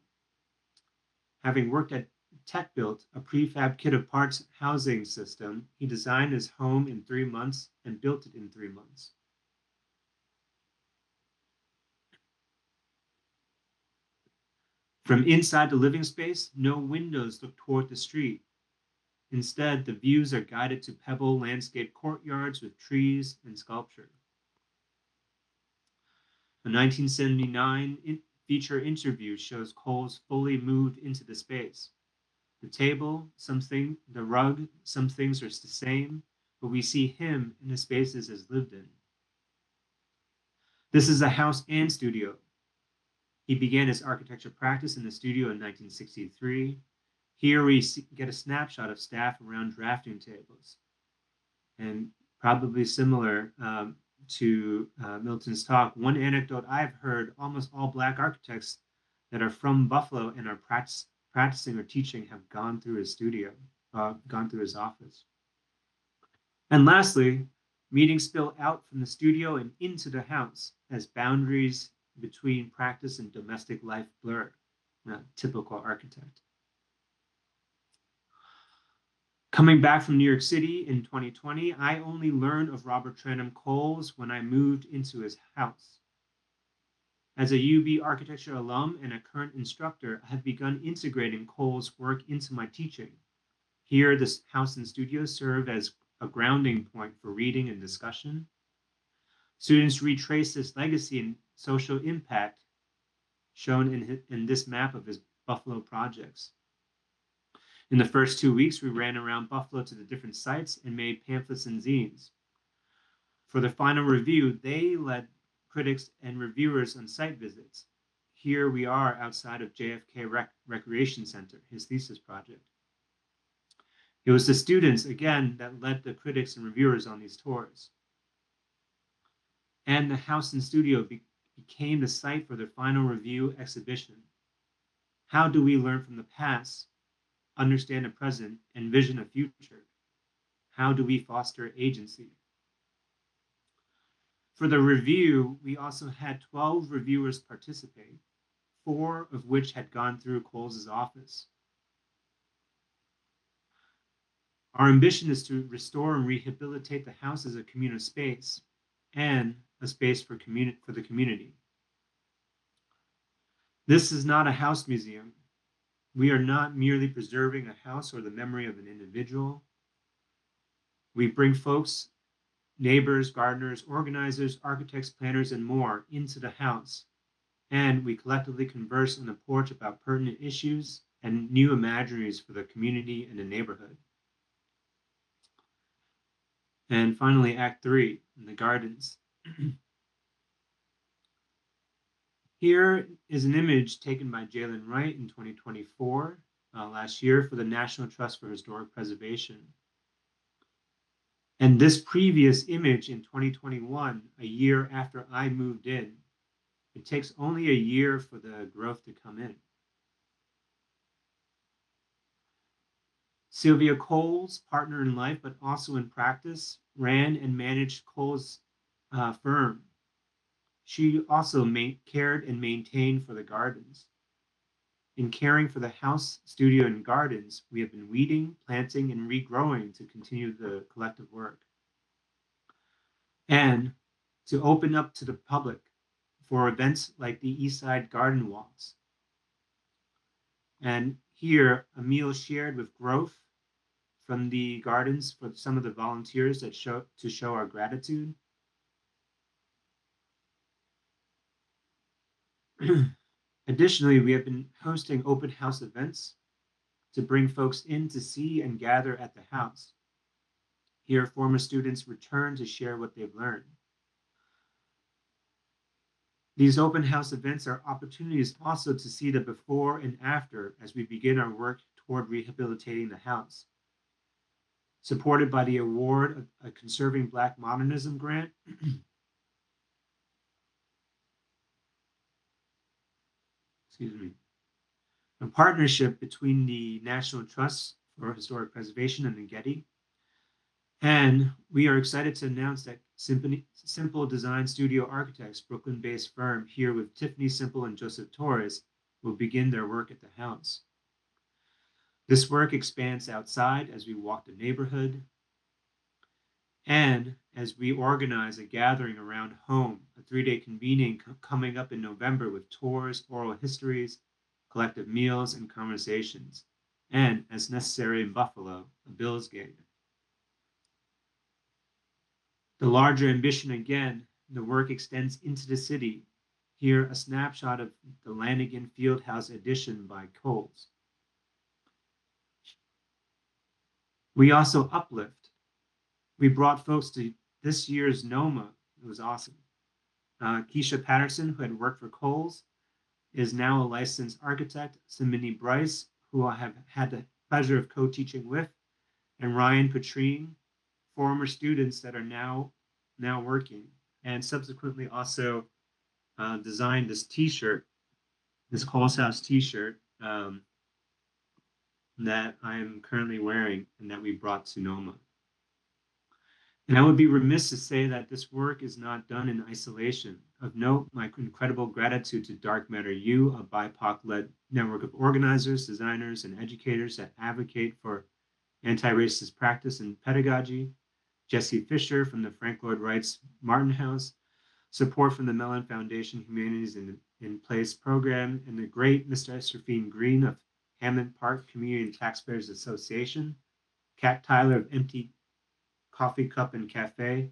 Having worked at TechBuilt, a prefab kit of parts housing system, he designed his home in 3 months and built it in 3 months. From inside the living space, no windows look toward the street. Instead, the views are guided to pebble landscape courtyards with trees and sculpture. A 1979 feature interview shows Coles fully moved into the space. The table, the rug, some things are the same, but we see him in the spaces as lived in. This is a house and studio. He began his architecture practice in the studio in 1963. Here we get a snapshot of staff around drafting tables. And probably similar to Milton's talk, one anecdote I've heard, almost all Black architects that are from Buffalo and are practicing or teaching have gone through his studio, gone through his office. And lastly, meetings spill out from the studio and into the house as boundaries between practice and domestic life blur, typical architect. Coming back from New York City in 2020, I only learned of Robert Tranum Coles when I moved into his house. As a UB architecture alum and a current instructor, I have begun integrating Coles' work into my teaching. Here, this house and studio serve as a grounding point for reading and discussion. Students retrace this legacy and social impact shown in this map of his Buffalo projects. In the first 2 weeks, we ran around Buffalo to the different sites and made pamphlets and zines. For the final review, they led critics and reviewers on site visits. Here we are outside of JFK Recreation Center, his thesis project. It was the students, again, that led the critics and reviewers on these tours. And the house and studio became the site for their final review exhibition. How do we learn from the past, understand the present, and vision a future? How do we foster agency? For the review, we also had 12 reviewers participate, 4 of which had gone through Coles' office. Our ambition is to restore and rehabilitate the house as a communal space and a space for the community. This is not a house museum. We are not merely preserving a house or the memory of an individual. We bring folks, neighbors, gardeners, organizers, architects, planners, and more into the house. And we collectively converse on the porch about pertinent issues and new imaginaries for the community and the neighborhood. And finally, Act 3, in the gardens. Here is an image taken by Jalen Wright in 2024, last year, for the National Trust for Historic Preservation. And this previous image in 2021, a year after I moved in, it takes only a year for the growth to come in. Sylvia Coles, partner in life, but also in practice, ran and managed Coles' firm. She also cared and maintained for the gardens. In caring for the house, studio, and gardens, we have been weeding, planting, and regrowing to continue the collective work. And to open up to the public for events like the Eastside Garden Walks. And here, a meal shared with growth from the gardens for some of the volunteers that show our gratitude. Additionally, we have been hosting open house events to bring folks in to see and gather at the house. Here, former students return to share what they've learned. These open house events are opportunities also to see the before and after as we begin our work toward rehabilitating the house. Supported by the award of a Conserving Black Modernism grant, excuse me, a partnership between the National Trust for Historic Preservation and the Getty. And we are excited to announce that Simple Design Studio Architects, Brooklyn-based firm here with Tiffany Simple and Joseph Torres, will begin their work at the house. This work expands outside as we walk the neighborhood and as we organize a gathering around home, a 3-day convening coming up in November with tours, oral histories, collective meals, and conversations, and, as necessary in Buffalo, a Bills game. The larger ambition again, the work extends into the city. Here, a snapshot of the Lanigan Fieldhouse edition by Coles. We also uplift. We brought folks to this year's NOMA. It was awesome. Keisha Patterson, who had worked for Coles, is now a licensed architect. Simini Bryce, who I have had the pleasure of co-teaching with, and Ryan Petrine, former students that are now working, and subsequently also designed this T-shirt, this Coles House T-shirt that I am currently wearing and that we brought to NOMA. And I would be remiss to say that this work is not done in isolation. Of note, my incredible gratitude to Dark Matter U, a BIPOC-led network of organizers, designers, and educators that advocate for anti-racist practice and pedagogy, Jesse Fisher from the Frank Lloyd Wright's Martin House, support from the Mellon Foundation Humanities in Place program, and the great Mr. Esterfine Green of Hammond Park Community and Taxpayers Association, Kat Tyler of Empty Coffee Cup and Cafe,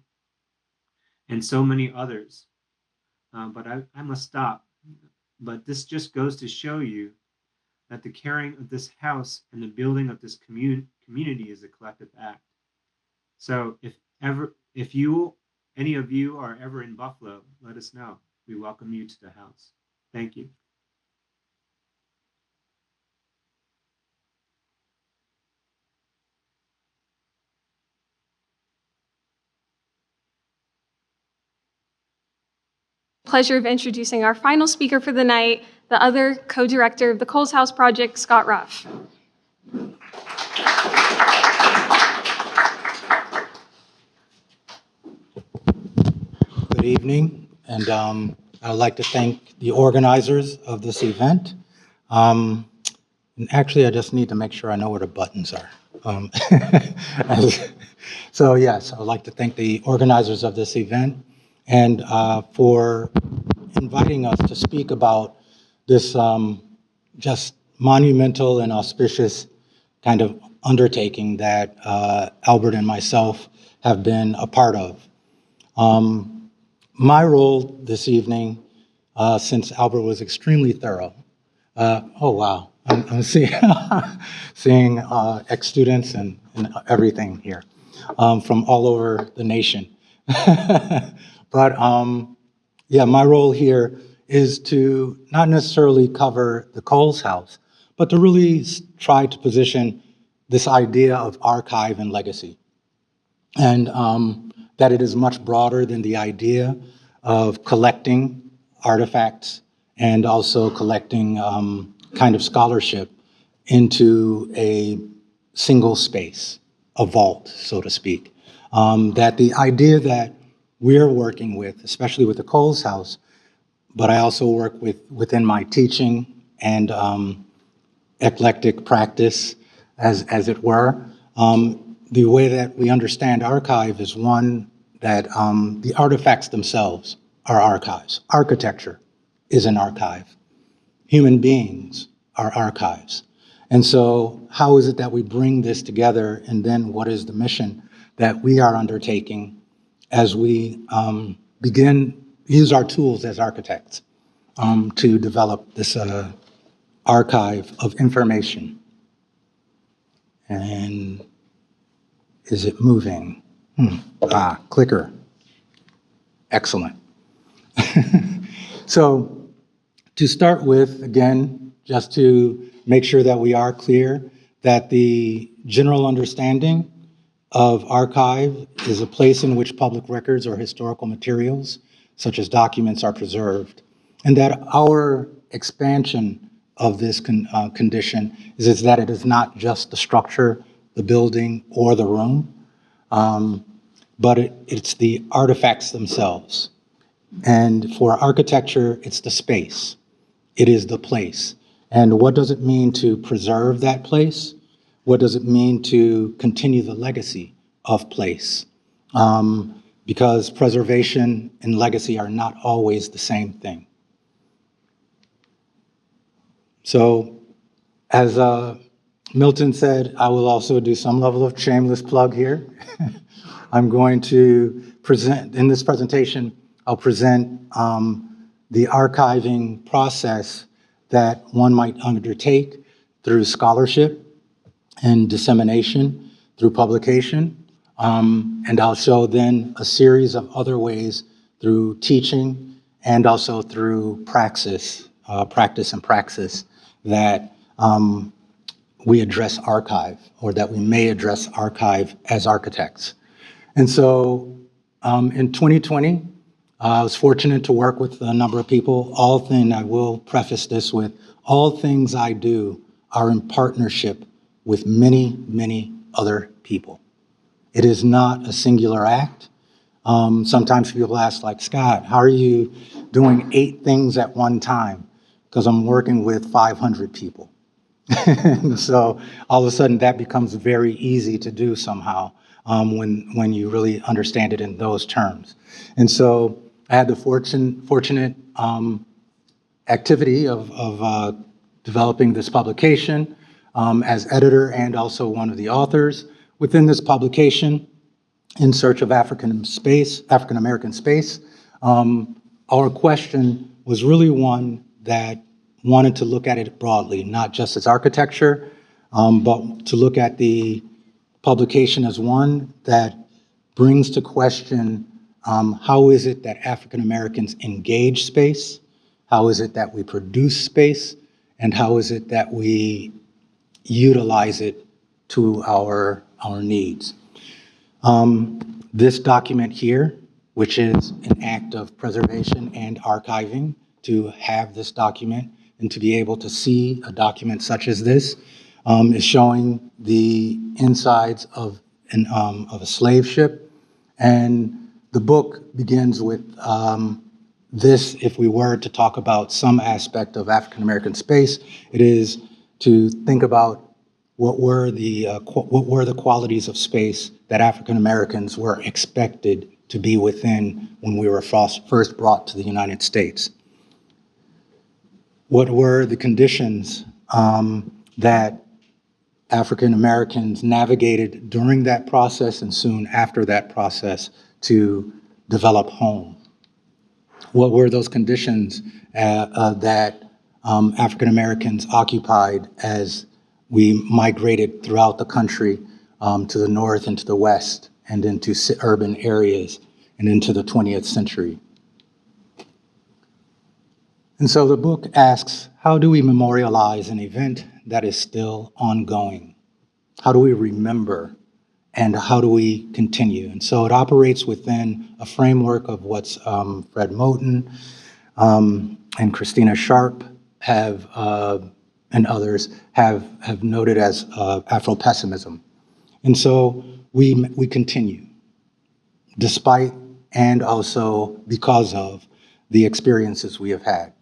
and so many others. But I must stop. But this just goes to show you that the caring of this house and the building of this community is a collective act. So if any of you are ever in Buffalo, let us know. We welcome you to the house. Thank you. Pleasure of introducing our final speaker for the night, the other co-director of the Coles House Project, Scott Ruff. Good evening, and I'd like to thank the organizers of this event. And actually, I just need to make sure I know where the buttons are. So yes, I'd like to thank the organizers of this event and for inviting us to speak about this just monumental and auspicious kind of undertaking that Albert and myself have been a part of. My role this evening, since Albert was extremely thorough, oh wow, I'm seeing, seeing ex-students and everything here from all over the nation. But yeah, my role here is to not necessarily cover the Coles House, but to really try to position this idea of archive and legacy. And that it is much broader than the idea of collecting artifacts and also collecting kind of scholarship into a single space, a vault, so to speak. That the idea that we're working with, especially with the Coles House, but I also work within my teaching and eclectic practice, as it were. The way that we understand archive is one that the artifacts themselves are archives. Architecture is an archive. Human beings are archives. And so how is it that we bring this together, and then what is the mission that we are undertaking as we use our tools as architects to develop this archive of information? And is it moving? Clicker. Excellent. So to start with, again, just to make sure that we are clear that the general understanding of archive is a place in which public records or historical materials, such as documents, are preserved, and that our expansion of this condition is that it is not just the structure, the building, or the room, but it's the artifacts themselves. And for architecture, it's the space. It is the place. And what does it mean to preserve that place? What does it mean to continue the legacy of place? Because preservation and legacy are not always the same thing. So, as Milton said, I will also do some level of shameless plug here. I'm going to present, in this presentation, I'll present the archiving process that one might undertake through scholarship and dissemination, through publication. And I'll show then a series of other ways through teaching and also through praxis, practice and praxis, that we address archive, or that we may address archive as architects. And so in 2020, I was fortunate to work with a number of people. I will preface this with, all things I do are in partnership with many, many other people. It is not a singular act. Sometimes people ask, like, Scott, how are you doing 8 things at one time? Because I'm working with 500 people. So all of a sudden that becomes very easy to do somehow when you really understand it in those terms. And so I had the fortunate activity of developing this publication as editor and also one of the authors. Within this publication, In Search of African American Space, our question was really one that wanted to look at it broadly, not just as architecture, but to look at the publication as one that brings to question how is it that African Americans engage space, how is it that we produce space, and how is it that we utilize it to our needs. This document here, which is an act of preservation and archiving, to have this document and to be able to see a document such as this, is showing the insides of a slave ship and The book begins with this, if we were to talk about some aspect of African American space, it is to think about what were the qualities of space that African Americans were expected to be within when we were first brought to the United States. What were the conditions that African Americans navigated during that process and soon after that process to develop home? What were those conditions that African Americans occupied as we migrated throughout the country to the north and to the west and into urban areas and into the 20th century? And so the book asks, how do we memorialize an event that is still ongoing? How do we remember, and how do we continue? And so it operates within a framework of what's Fred Moten and Christina Sharp have, and others have noted as Afro-pessimism. And so we continue, despite and also because of the experiences we have had.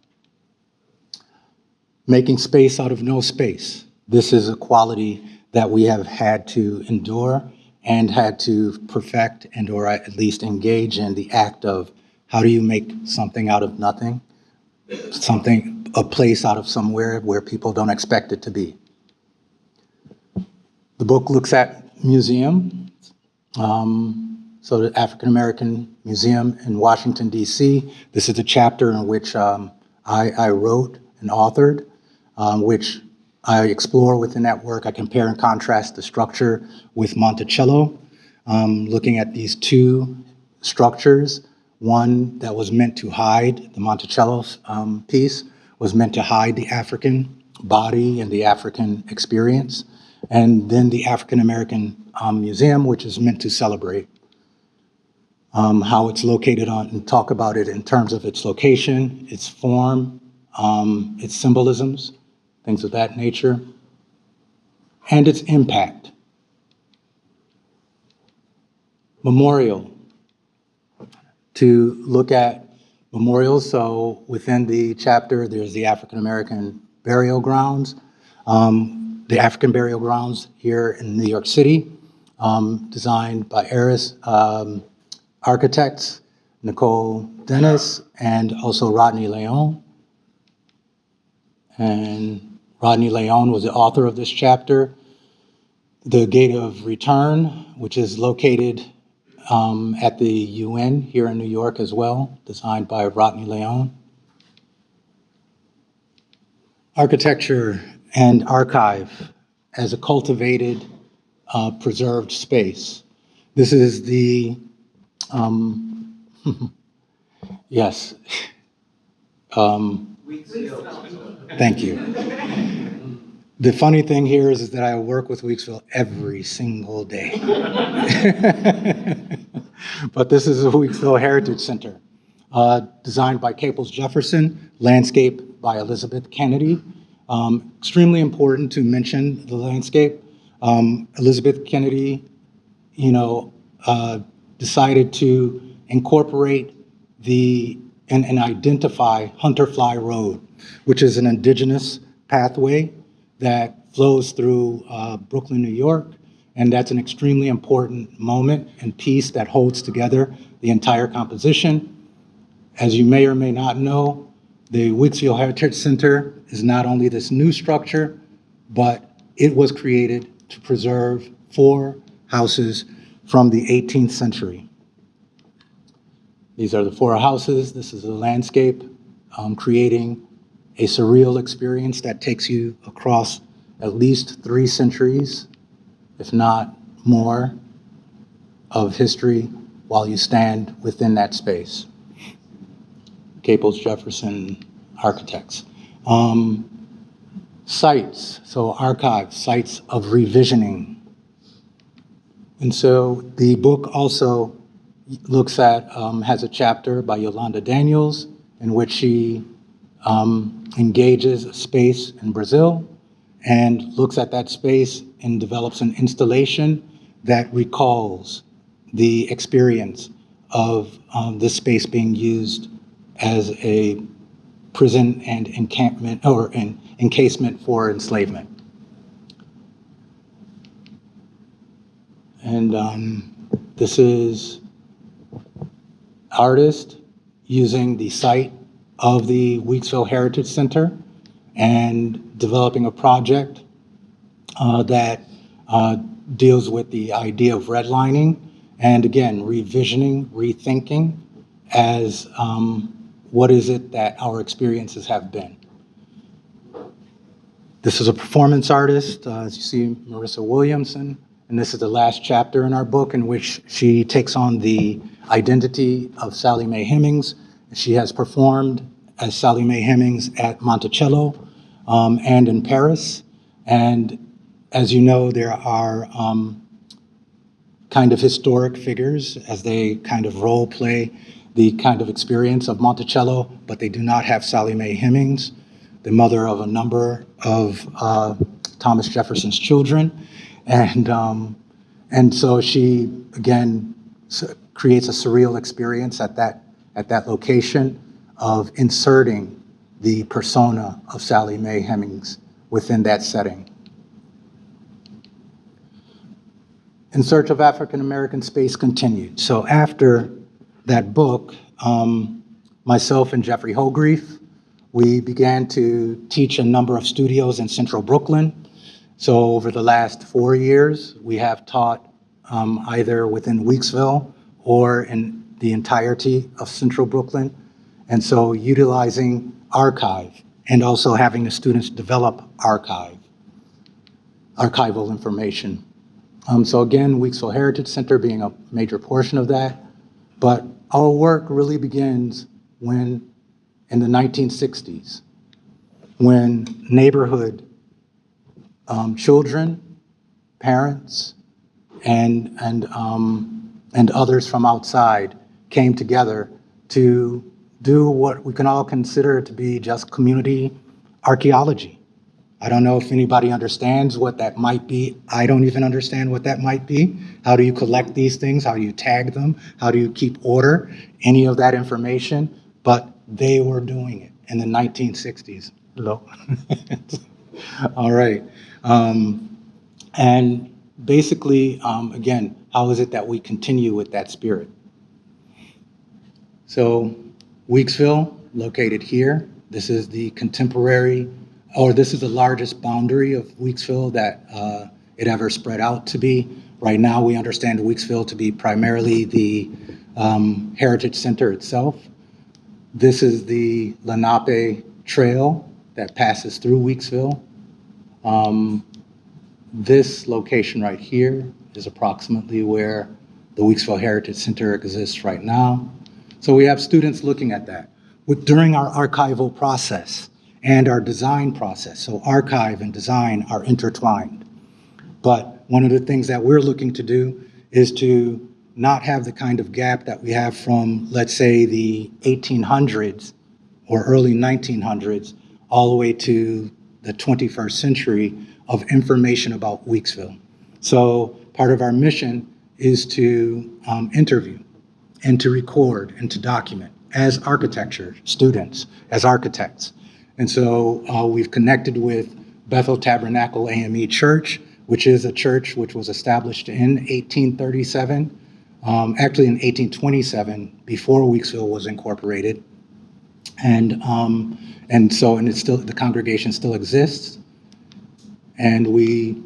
Making space out of no space. This is a quality that we have had to endure and had to perfect and or at least engage in the act of how do you make something out of nothing, a place out of somewhere where people don't expect it to be. The book looks at museum. So the African American Museum in Washington, D.C. This is a chapter in which I wrote and authored, which I explore within that work. I compare and contrast the structure with Monticello, looking at these two structures. One that was meant to hide, the Monticello piece, was meant to hide the African body and the African experience. And then the African American Museum, which is meant to celebrate how it's located on, and talk about it in terms of its location, its form, its symbolisms, things of that nature, and its impact. Memorial, to look at memorials. So within the chapter, there's the African American burial grounds, the African burial grounds here in New York City, designed by Aris architects, Nicole Dennis, and also Rodney Leon. And Rodney Leon was the author of this chapter. The Gate of Return, which is located at the UN here in New York as well, designed by Rodney Leon. Architecture and archive as a cultivated, preserved space. This is the, yes. Thank you. The funny thing here is that I work with Weeksville every single day. But this is a Weeksville Heritage Center, designed by Caples Jefferson, landscape by Elizabeth Kennedy. Extremely important to mention the landscape. Elizabeth Kennedy, decided to incorporate and identify Hunter Fly Road, which is an indigenous pathway that flows through Brooklyn, New York, and that's an extremely important moment and piece that holds together the entire composition. As you may or may not know, the Weeksville Heritage Center is not only this new structure, but it was created to preserve 4 houses from the 18th century. These are the 4 houses. This is the landscape, creating a surreal experience that takes you across at least 3 centuries, if not more, of history while you stand within that space. Caples Jefferson architects. Sites, so archives, sites of revisioning. And so the book also looks at, has a chapter by Yolanda Daniels in which she engages a space in Brazil and looks at that space and develops an installation that recalls the experience of this space being used as a prison and encampment or an encasement for enslavement. And this is artist using the site of the Weeksville Heritage Center and developing a project that deals with the idea of redlining and, again, revisioning, rethinking as what is it that our experiences have been. This is a performance artist, as you see, Marissa Williamson, and this is the last chapter in our book in which she takes on the identity of Sally Mae Hemings. She has performed as Sally Mae Hemings at Monticello and in Paris. And as you know, there are kind of historic figures as they kind of role play the kind of experience of Monticello, but they do not have Sally Mae Hemings, the mother of a number of Thomas Jefferson's children. And so she, again, creates a surreal experience at that location of inserting the persona of Sally Mae Hemings within that setting. In Search of African American Space continued. So after that book, myself and Jeffrey Holgrefe, we began to teach a number of studios in Central Brooklyn. So over the last 4 years, we have taught either within Weeksville or in the entirety of Central Brooklyn. And so utilizing archive and also having the students develop archival information. So again, Weeksville Heritage Center being a major portion of that, but our work really begins when, in the 1960s, when neighborhood children, parents, and others from outside came together to do what we can all consider to be just community archaeology. I don't know if anybody understands what that might be. I don't even understand what that might be. How do you collect these things? How do you tag them? How do you keep order? Any of that information? But they were doing it in the 1960s. Hello? All right. And basically, again, how is it that we continue with that spirit? So Weeksville, located here. This is the contemporary, or this is the largest boundary of Weeksville that it ever spread out to be. Right now, we understand Weeksville to be primarily the Heritage Center itself. This is the Lenape Trail that passes through Weeksville. This location right here is approximately where the Weeksville Heritage Center exists right now. So we have students looking at that. During our archival process and our design process, so archive and design are intertwined. But one of the things that we're looking to do is to not have the kind of gap that we have from, let's say, the 1800s or early 1900s all the way to the 21st century of information about Weeksville. So part of our mission is to interview and to record and to document as architecture students, as architects. And so we've connected with Bethel Tabernacle AME Church, which is a church which was established in 1837, actually in 1827, before Weeksville was incorporated. And it's still, the congregation still exists. And we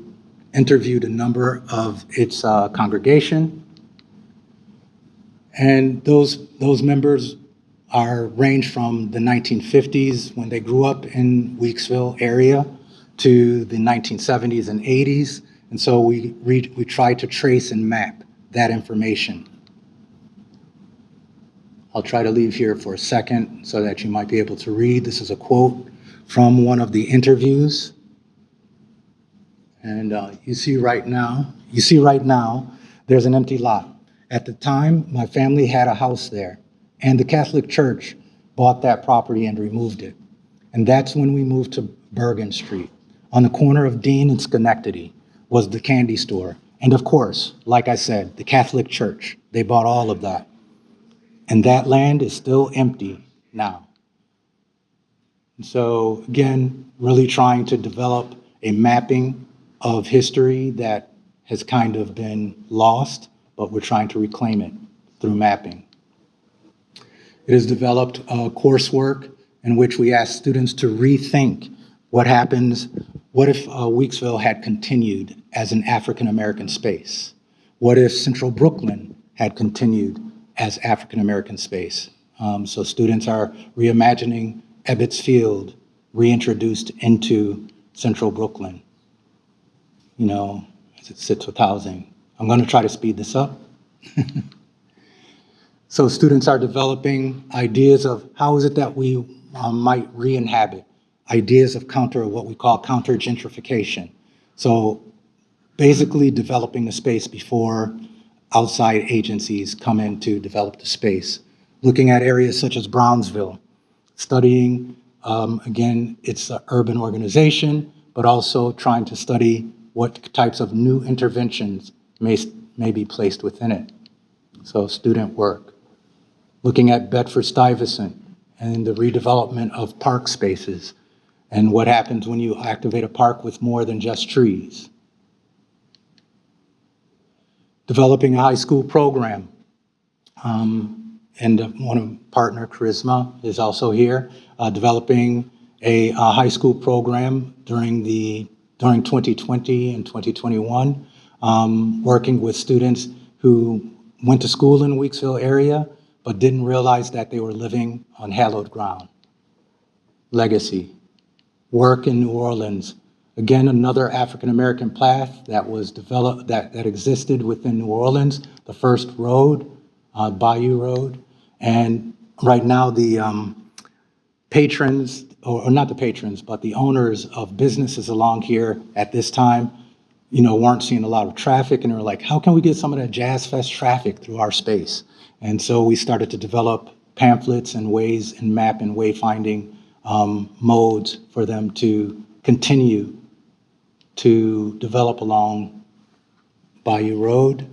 interviewed a number of its congregation. And those members range from the 1950s when they grew up in Weeksville area to the 1970s and 80s. And so we try to trace and map that information. I'll try to leave here for a second so that you might be able to read. This is a quote from one of the interviews. And you see right now, there's an empty lot. At the time, my family had a house there, and the Catholic Church bought that property and removed it. And that's when we moved to Bergen Street. On the corner of Dean and Schenectady was the candy store. And of course, like I said, the Catholic Church, they bought all of that. And that land is still empty now. And so again, really trying to develop a mapping of history that has kind of been lost, but we're trying to reclaim it through mapping. It has developed coursework in which we ask students to rethink what happens, what if Weeksville had continued as an African-American space? What if Central Brooklyn had continued as African-American space? So students are reimagining Ebbets Field, reintroduced into Central Brooklyn, you know, as it sits with housing. I'm going to try to speed this up. So students are developing ideas of how is it that we might re-inhabit, ideas of what we call counter gentrification. So basically developing the space before outside agencies come in to develop the space. Looking at areas such as Brownsville, studying, again, it's an urban organization, but also trying to study what types of new interventions may be placed within it. So student work. Looking at Bedford-Stuyvesant and the redevelopment of park spaces and what happens when you activate a park with more than just trees. Developing a high school program. And one of partner, Charisma, is also here, developing a high school program during 2020 and 2021, working with students who went to school in the Weeksville area, but didn't realize that they were living on hallowed ground. Legacy. Work in New Orleans. Again, another African-American path that was developed, that existed within New Orleans, the first road, Bayou Road. And right now the patrons, or not the patrons, but the owners of businesses along here at this time, you know, weren't seeing a lot of traffic, and they were like, how can we get some of that Jazz Fest traffic through our space? And so we started to develop pamphlets and ways and map and wayfinding modes for them to continue to develop along Bayou Road.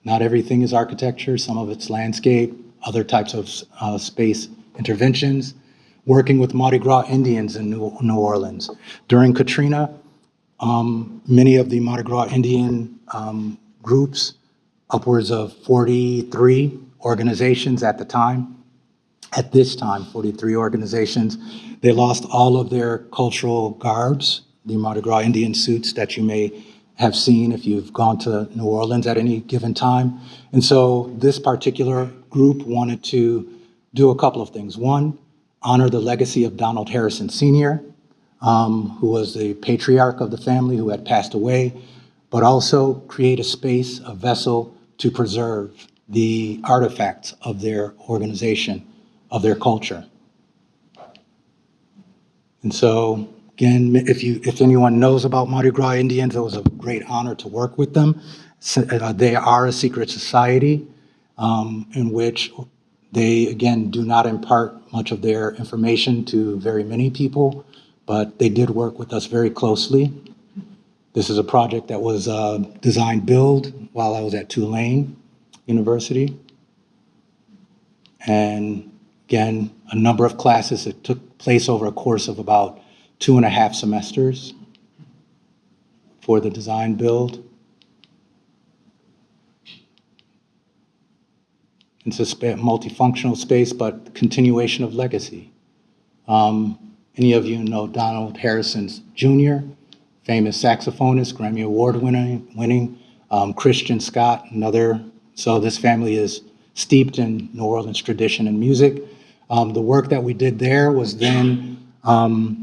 Not everything is architecture, some of it's landscape, other types of space interventions. Working with Mardi Gras Indians in New Orleans. During Katrina, many of the Mardi Gras Indian groups, upwards of 43 organizations at this time, 43 organizations, they lost all of their cultural garbs, the Mardi Gras Indian suits that you may have seen if you've gone to New Orleans at any given time. And so this particular group wanted to do a couple of things. One, honor the legacy of Donald Harrison Sr., who was the patriarch of the family who had passed away, but also create a space, a vessel to preserve the artifacts of their organization, of their culture. And so, again, if anyone knows about Mardi Gras Indians, it was a great honor to work with them. They are a secret society in which they, again, do not impart much of their information to very many people, but they did work with us very closely. This is a project that was design build while I was at Tulane University. And again, a number of classes that took place over a course of about 2.5 semesters for the design build. It's a multifunctional space, but continuation of legacy. Any of you know Donald Harrison Jr., famous saxophonist, Grammy Award winning, Christian Scott, another. So this family is steeped in New Orleans tradition and music. The work that we did there was then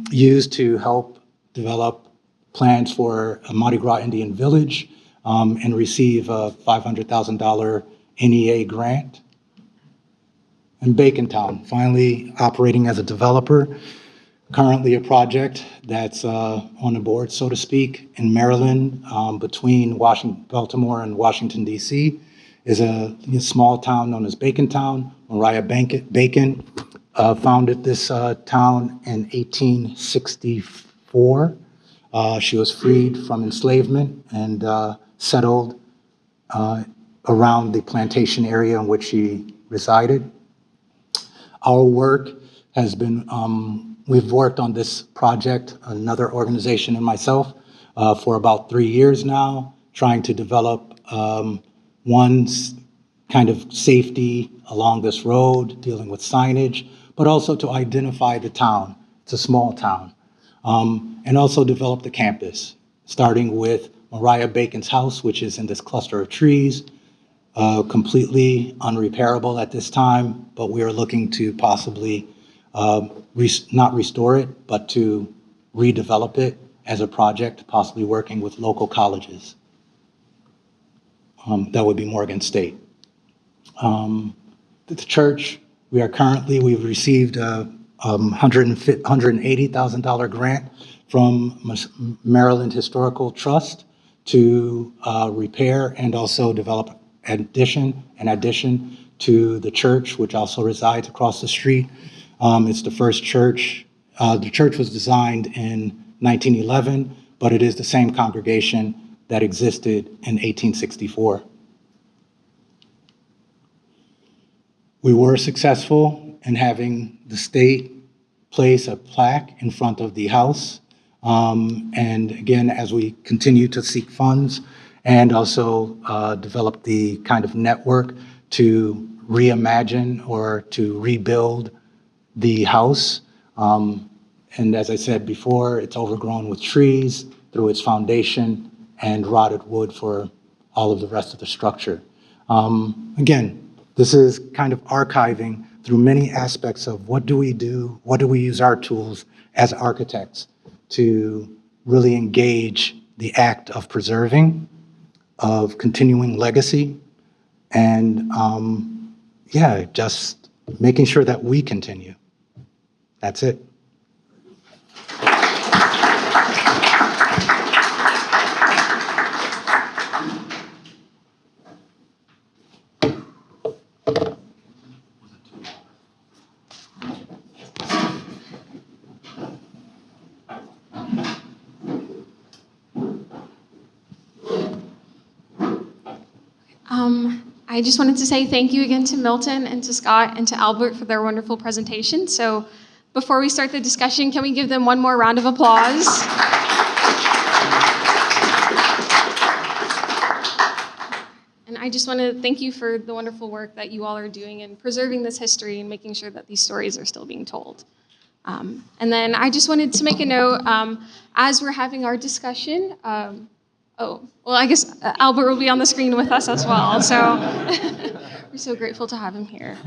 used to help develop plans for a Mardi Gras Indian village and receive a $500,000 NEA grant. And Bacontown, finally operating as a developer, currently a project that's on the board, so to speak, in Maryland, between Baltimore and Washington, D.C., is a small town known as Bacontown. Mariah Bacon founded this town in 1864. She was freed from enslavement and settled around the plantation area in which she resided. Our work has been, we've worked on this project, another organization and myself, for about 3 years now, trying to develop one's kind of safety along this road, dealing with signage, but also to identify the town. It's a small town. And also develop the campus, starting with Mariah Bacon's house, which is in this cluster of trees, completely unrepairable at this time, but we are looking to possibly not restore it, but to redevelop it as a project, possibly working with local colleges. That would be Morgan State. The church, we've received a $180,000 grant from Maryland Historical Trust to repair and also develop an addition to the church, which also resides across the street. It's the first church. The church was designed in 1911, but it is the same congregation that existed in 1864. We were successful in having the state place a plaque in front of the house. And again, as we continue to seek funds and also develop the kind of network to reimagine or to rebuild the house. And as I said before, it's overgrown with trees through its foundation and rotted wood for all of the rest of the structure. Again, this is kind of archiving through many aspects of what do we do, what do we use our tools as architects to really engage the act of preserving, of continuing legacy, and yeah, just making sure that we continue. That's it. I just wanted to say thank you again to Milton and to Scott and to Albert for their wonderful presentation. So before we start the discussion, can we give them one more round of applause? And I just want to thank you for the wonderful work that you all are doing in preserving this history and making sure that these stories are still being told. And then I just wanted to make a note, as we're having our discussion, oh, well, I guess Albert will be on the screen with us as well, so we're so grateful to have him here.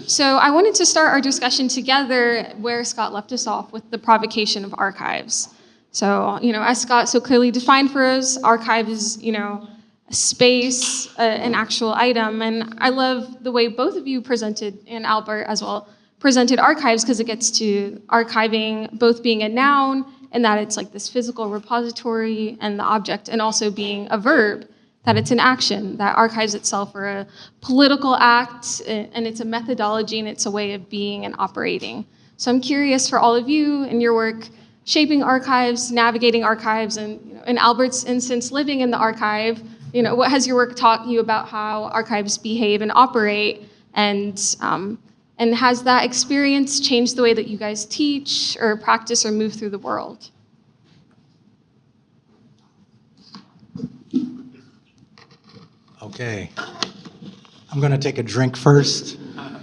So I wanted to start our discussion together where Scott left us off with the provocation of archives. So, as Scott so clearly defined for us, archive is, a space, an actual item, and I love the way both of you presented, and Albert as well, presented archives because it gets to archiving both being a noun and that it's like this physical repository and the object, and also being a verb, that it's an action, that archives itself are a political act, and it's a methodology, and it's a way of being and operating. So I'm curious for all of you in your work, shaping archives, navigating archives, and in Albert's instance, living in the archive, what has your work taught you about how archives behave and operate, and has that experience changed the way that you guys teach or practice or move through the world? Okay. I'm going to take a drink first.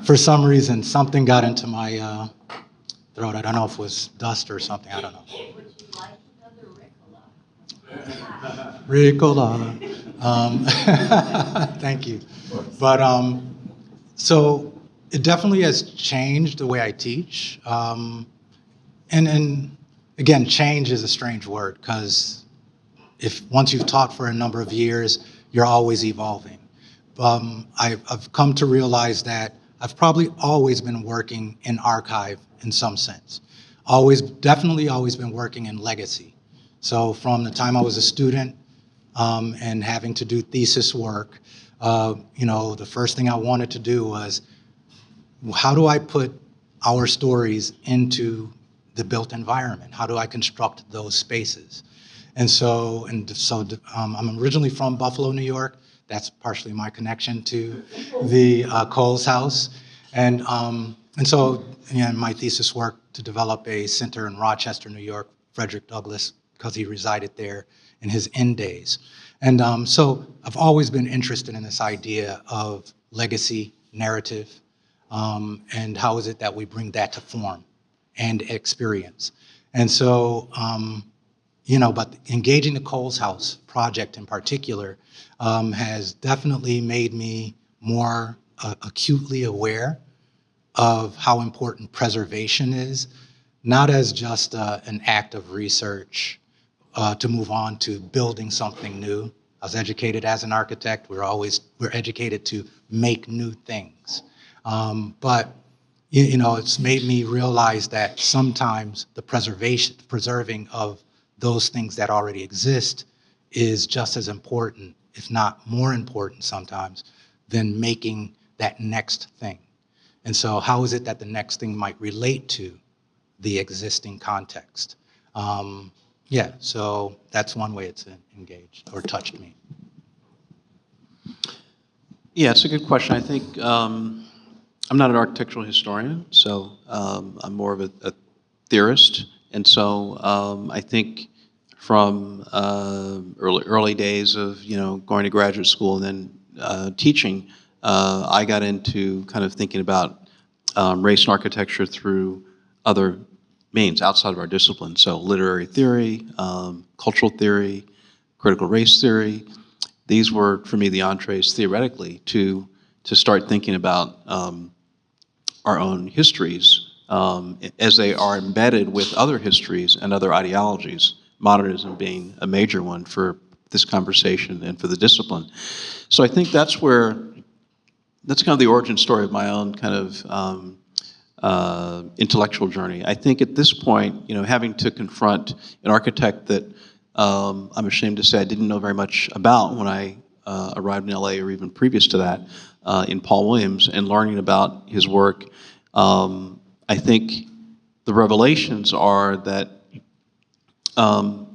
For some reason, something got into my throat. I don't know if it was dust or something. I don't know. Would you like another Ricola? Ricola. Thank you. But so it definitely has changed the way I teach. And again, change is a strange word because once you've taught for a number of years, you're always evolving. I've come to realize that I've probably always been working in archive in some sense. Definitely always been working in legacy. So from the time I was a student and having to do thesis work, the first thing I wanted to do was, how do I put our stories into the built environment? How do I construct those spaces? And so I'm originally from Buffalo, New York. that's partially my connection to the Coles House. And so, again, my thesis work to develop a center in Rochester, New York, Frederick Douglass, because he resided there in his end days. And so I've always been interested in this idea of legacy, narrative, and how is it that we bring that to form and experience. And so, but engaging the Coles House project in particular has definitely made me more acutely aware of how important preservation is, not as just an act of research to move on to building something new. I was educated as an architect. We're educated to make new things. But it's made me realize that sometimes the preserving of those things that already exist is just as important, if not more important sometimes, than making that next thing. And so how is it that the next thing might relate to the existing context? Yeah, so that's one way it's engaged or touched me. Yeah, it's a good question. I think I'm not an architectural historian, so I'm more of a theorist. And so I think from early days of going to graduate school and then teaching, I got into kind of thinking about race and architecture through other means outside of our discipline. So literary theory, cultural theory, critical race theory. These were, for me, the entrees theoretically to start thinking about our own histories as they are embedded with other histories and other ideologies, modernism being a major one for this conversation and for the discipline. So I think that's kind of the origin story of my own kind of intellectual journey. I think at this point, having to confront an architect that I'm ashamed to say I didn't know very much about when I arrived in LA or even previous to that, in Paul Williams, and learning about his work, I think the revelations are that the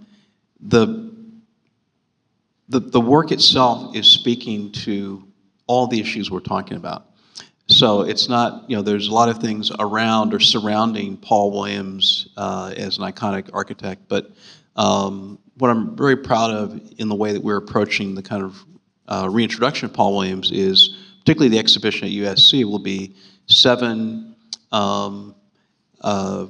work itself is speaking to all the issues we're talking about. So it's not, there's a lot of things around or surrounding Paul Williams as an iconic architect, but what I'm very proud of in the way that we're approaching the kind of reintroduction of Paul Williams is, particularly the exhibition at USC, will be 7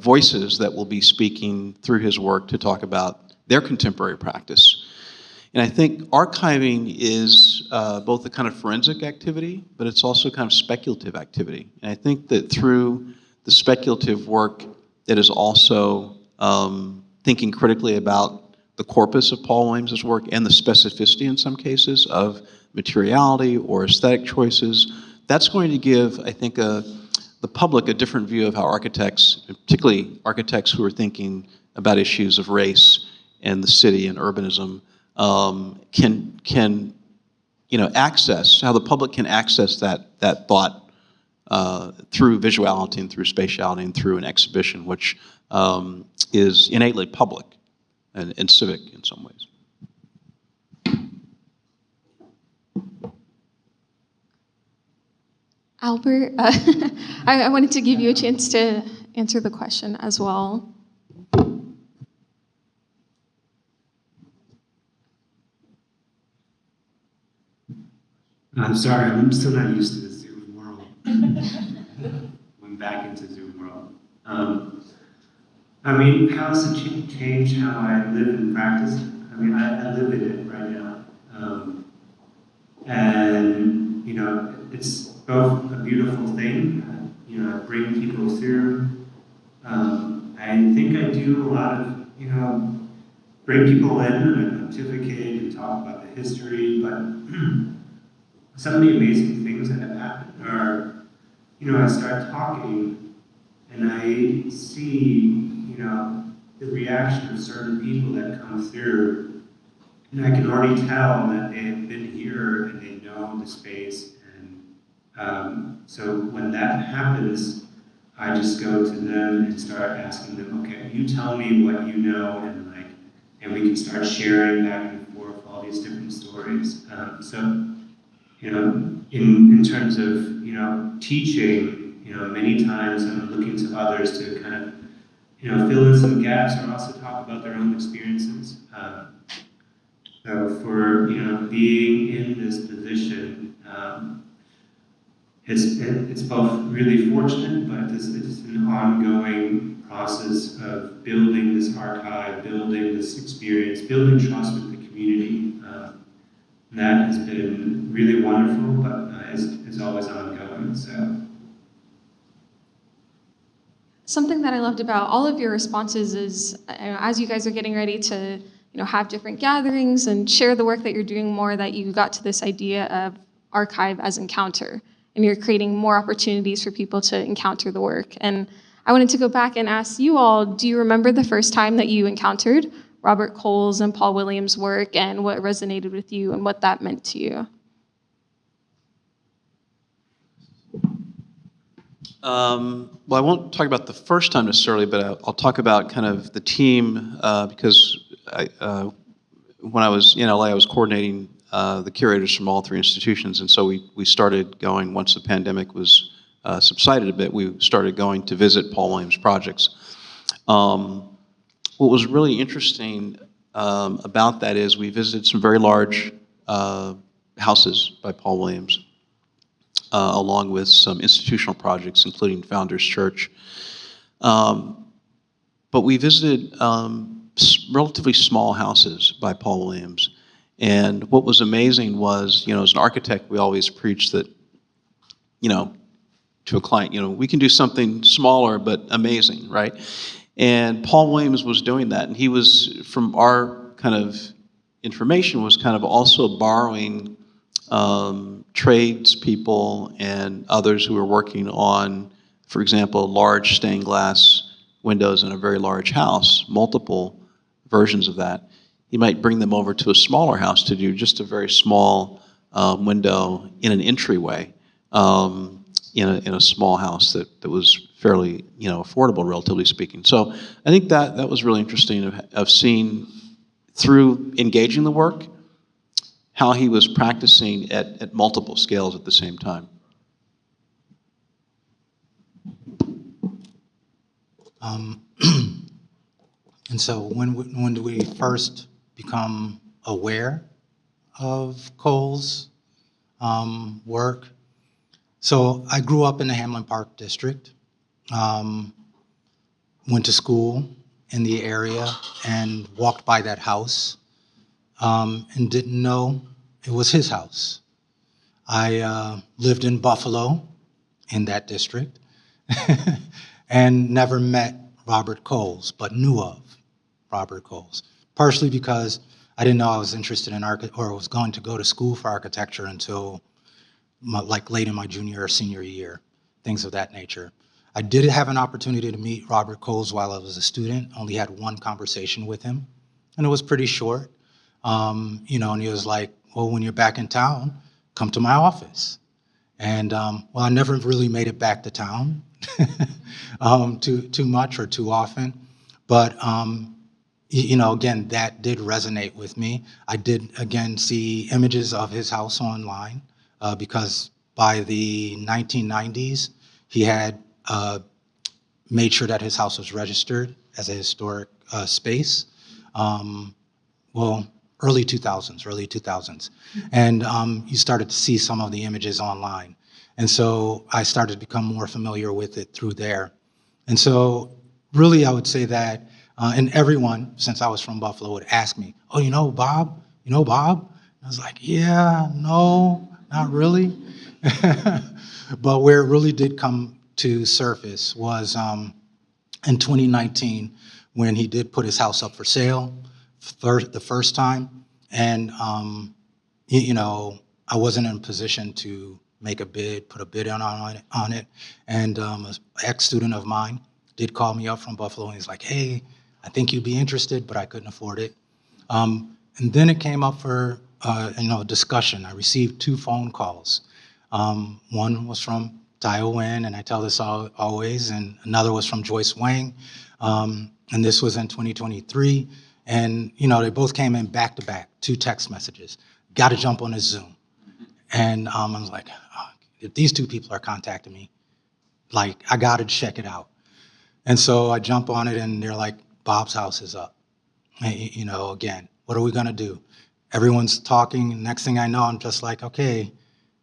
voices that will be speaking through his work to talk about their contemporary practice. And I think archiving is both a kind of forensic activity, but it's also kind of speculative activity. And I think that through the speculative work that is also thinking critically about the corpus of Paul Williams's work and the specificity in some cases of materiality or aesthetic choices, that's going to give, I think, the public a different view of how architects, particularly architects who are thinking about issues of race and the city and urbanism, can access, how the public can access that thought through visuality and through spatiality and through an exhibition, which is innately public and civic in some ways. Albert, I wanted to give you a chance to answer the question as well. I'm sorry, I'm still not used to the Zoom world. Went back into Zoom world. How has it changed how I live and practice? I live in it right now. It's both a beautiful thing. I bring people through. I think I do a lot of, bring people in and pontificate and talk about the history, but some of the amazing things that have happened are, I start talking and I see, the reaction of certain people that come through, and I can already tell that they have been here and they know the space. And so when that happens, I just go to them and start asking them, okay, you tell me what you know, and we can start sharing back and forth all these different stories. So in terms of, teaching, many times I'm looking to others to kind of, fill in some gaps or also talk about their own experiences. So for, being in this position, it's both really fortunate, but it's an ongoing process of building this archive, building this experience, building trust with the community. And that has been really wonderful, but is always ongoing. So. Something that I loved about all of your responses is, as you guys are getting ready to, have different gatherings and share the work that you're doing more, that you got to this idea of archive as encounter, and you're creating more opportunities for people to encounter the work. And I wanted to go back and ask you all, do you remember the first time that you encountered Robert Coles and Paul Williams' work, and what resonated with you and what that meant to you? Well, I won't talk about the first time necessarily, but I'll talk about kind of the team, because when I was in LA, I was coordinating the curators from all three institutions, and so we started going, once the pandemic was subsided a bit, we started going to visit Paul Williams projects. What was really interesting about that is we visited some very large houses by Paul Williams, along with some institutional projects, including Founders Church. But we visited relatively small houses by Paul Williams. And what was amazing was, as an architect, we always preach that, to a client, we can do something smaller but amazing, right? And Paul Williams was doing that. And he was, from our kind of information, was kind of also borrowing tradespeople and others who were working on, for example, large stained glass windows in a very large house, multiple versions of that. He might bring them over to a smaller house to do just a very small window in an entryway in a small house that was fairly affordable, relatively speaking. So I think that was really interesting of seeing, through engaging the work, how he was practicing at multiple scales at the same time. And so when do we first become aware of Cole's work? So I grew up in the Hamlin Park district, went to school in the area and walked by that house and didn't know it was his house. I lived in Buffalo in that district and never met Robert Coles, but knew of Robert Coles, partially because I didn't know I was interested in or was going to go to school for architecture until late in my junior or senior year, things of that nature. I did have an opportunity to meet Robert Coles while I was a student, only had one conversation with him, and it was pretty short. And he was like, well, when you're back in town, come to my office. And I never really made it back to town too much or too often. But, again, that did resonate with me. I did, again, see images of his house online because by the 1990s, he had made sure that his house was registered as a historic space. Early 2000s. And you started to see some of the images online. And so I started to become more familiar with it through there. And so really I would say that, and everyone, since I was from Buffalo, would ask me, oh, you know Bob? You know Bob? I was like, yeah, no, not really. But where it really did come to surface was in 2019 when he did put his house up for sale the first time. And, I wasn't in a position to make a bid, put a bid on it. And an ex-student of mine did call me up from Buffalo, and he's like, hey, I think you'd be interested, but I couldn't afford it. And then it came up for discussion. I received 2 phone calls. One was from Tyo Nguyen, and I tell this always, and another was from Joyce Wang. And this was in 2023. And, they both came in back to back, 2 text messages. Got to jump on a Zoom. And I was like, oh, if these two people are contacting me, like, I got to check it out. And so I jump on it, and they're like, Bob's house is up. And, you know, again, what are we going to do? Everyone's talking, and next thing I know, I'm just like, okay,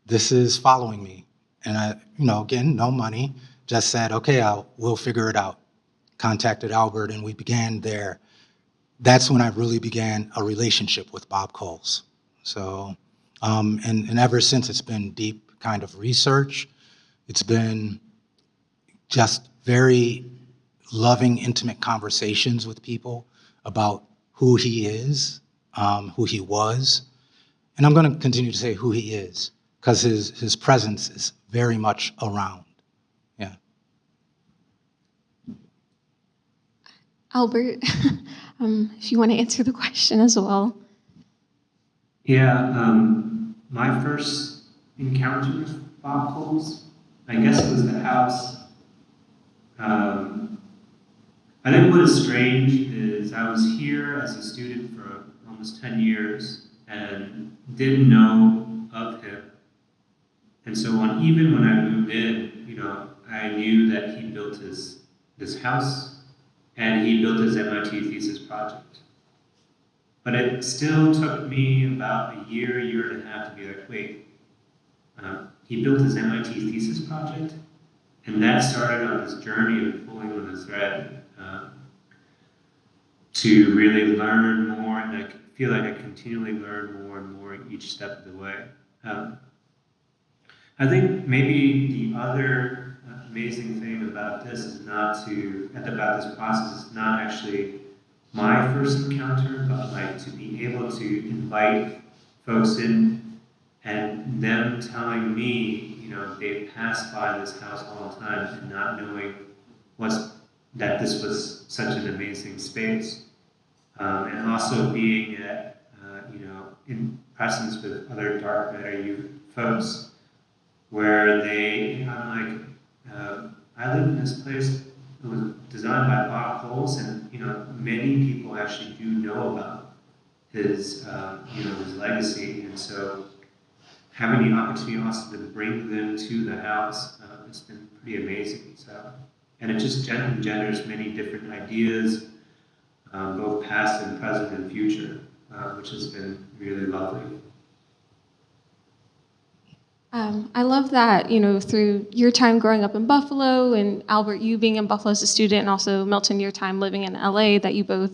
this is following me. And I, you know, again, no money, just said, okay, we'll figure it out. Contacted Albert, and we began there. That's when I really began a relationship with Bob Coles. So, and ever since, it's been deep kind of research. It's been just very loving, intimate conversations with people about who he is, who he was. And I'm going to continue to say who he is, because his presence is very much around. Yeah. Albert, if you want to answer the question as well. Yeah, my first encounter with Bob Coles, I guess it was the house. I think what is strange is I was here as a student for almost 10 years and didn't know of him. And so even when I moved in, you know, I knew that he built this house and he built his MIT thesis project. But it still took me about a year and a half to be like, wait, he built his MIT thesis project? And that started on this journey of pulling on the thread to really learn more, and I feel like I continually learn more and more each step of the way. I think maybe the other amazing thing about this is about this process is not actually my first encounter, but like to be able to invite folks in and them telling me, you know, they pass by this house all the time and not knowing that this was such an amazing space. And also being at, you know, in presence with other dark matter youth folks where I'm like, I live in this place. It was designed by Bob Coles, and you know many people actually do know about his you know, his legacy, and so having the opportunity also to bring them to the house, it's been pretty amazing. So, and it just engenders many different ideas, both past and present and future, which has been really lovely. I love that, you know, through your time growing up in Buffalo, and Albert, you being in Buffalo as a student, and also Milton, your time living in LA, that you both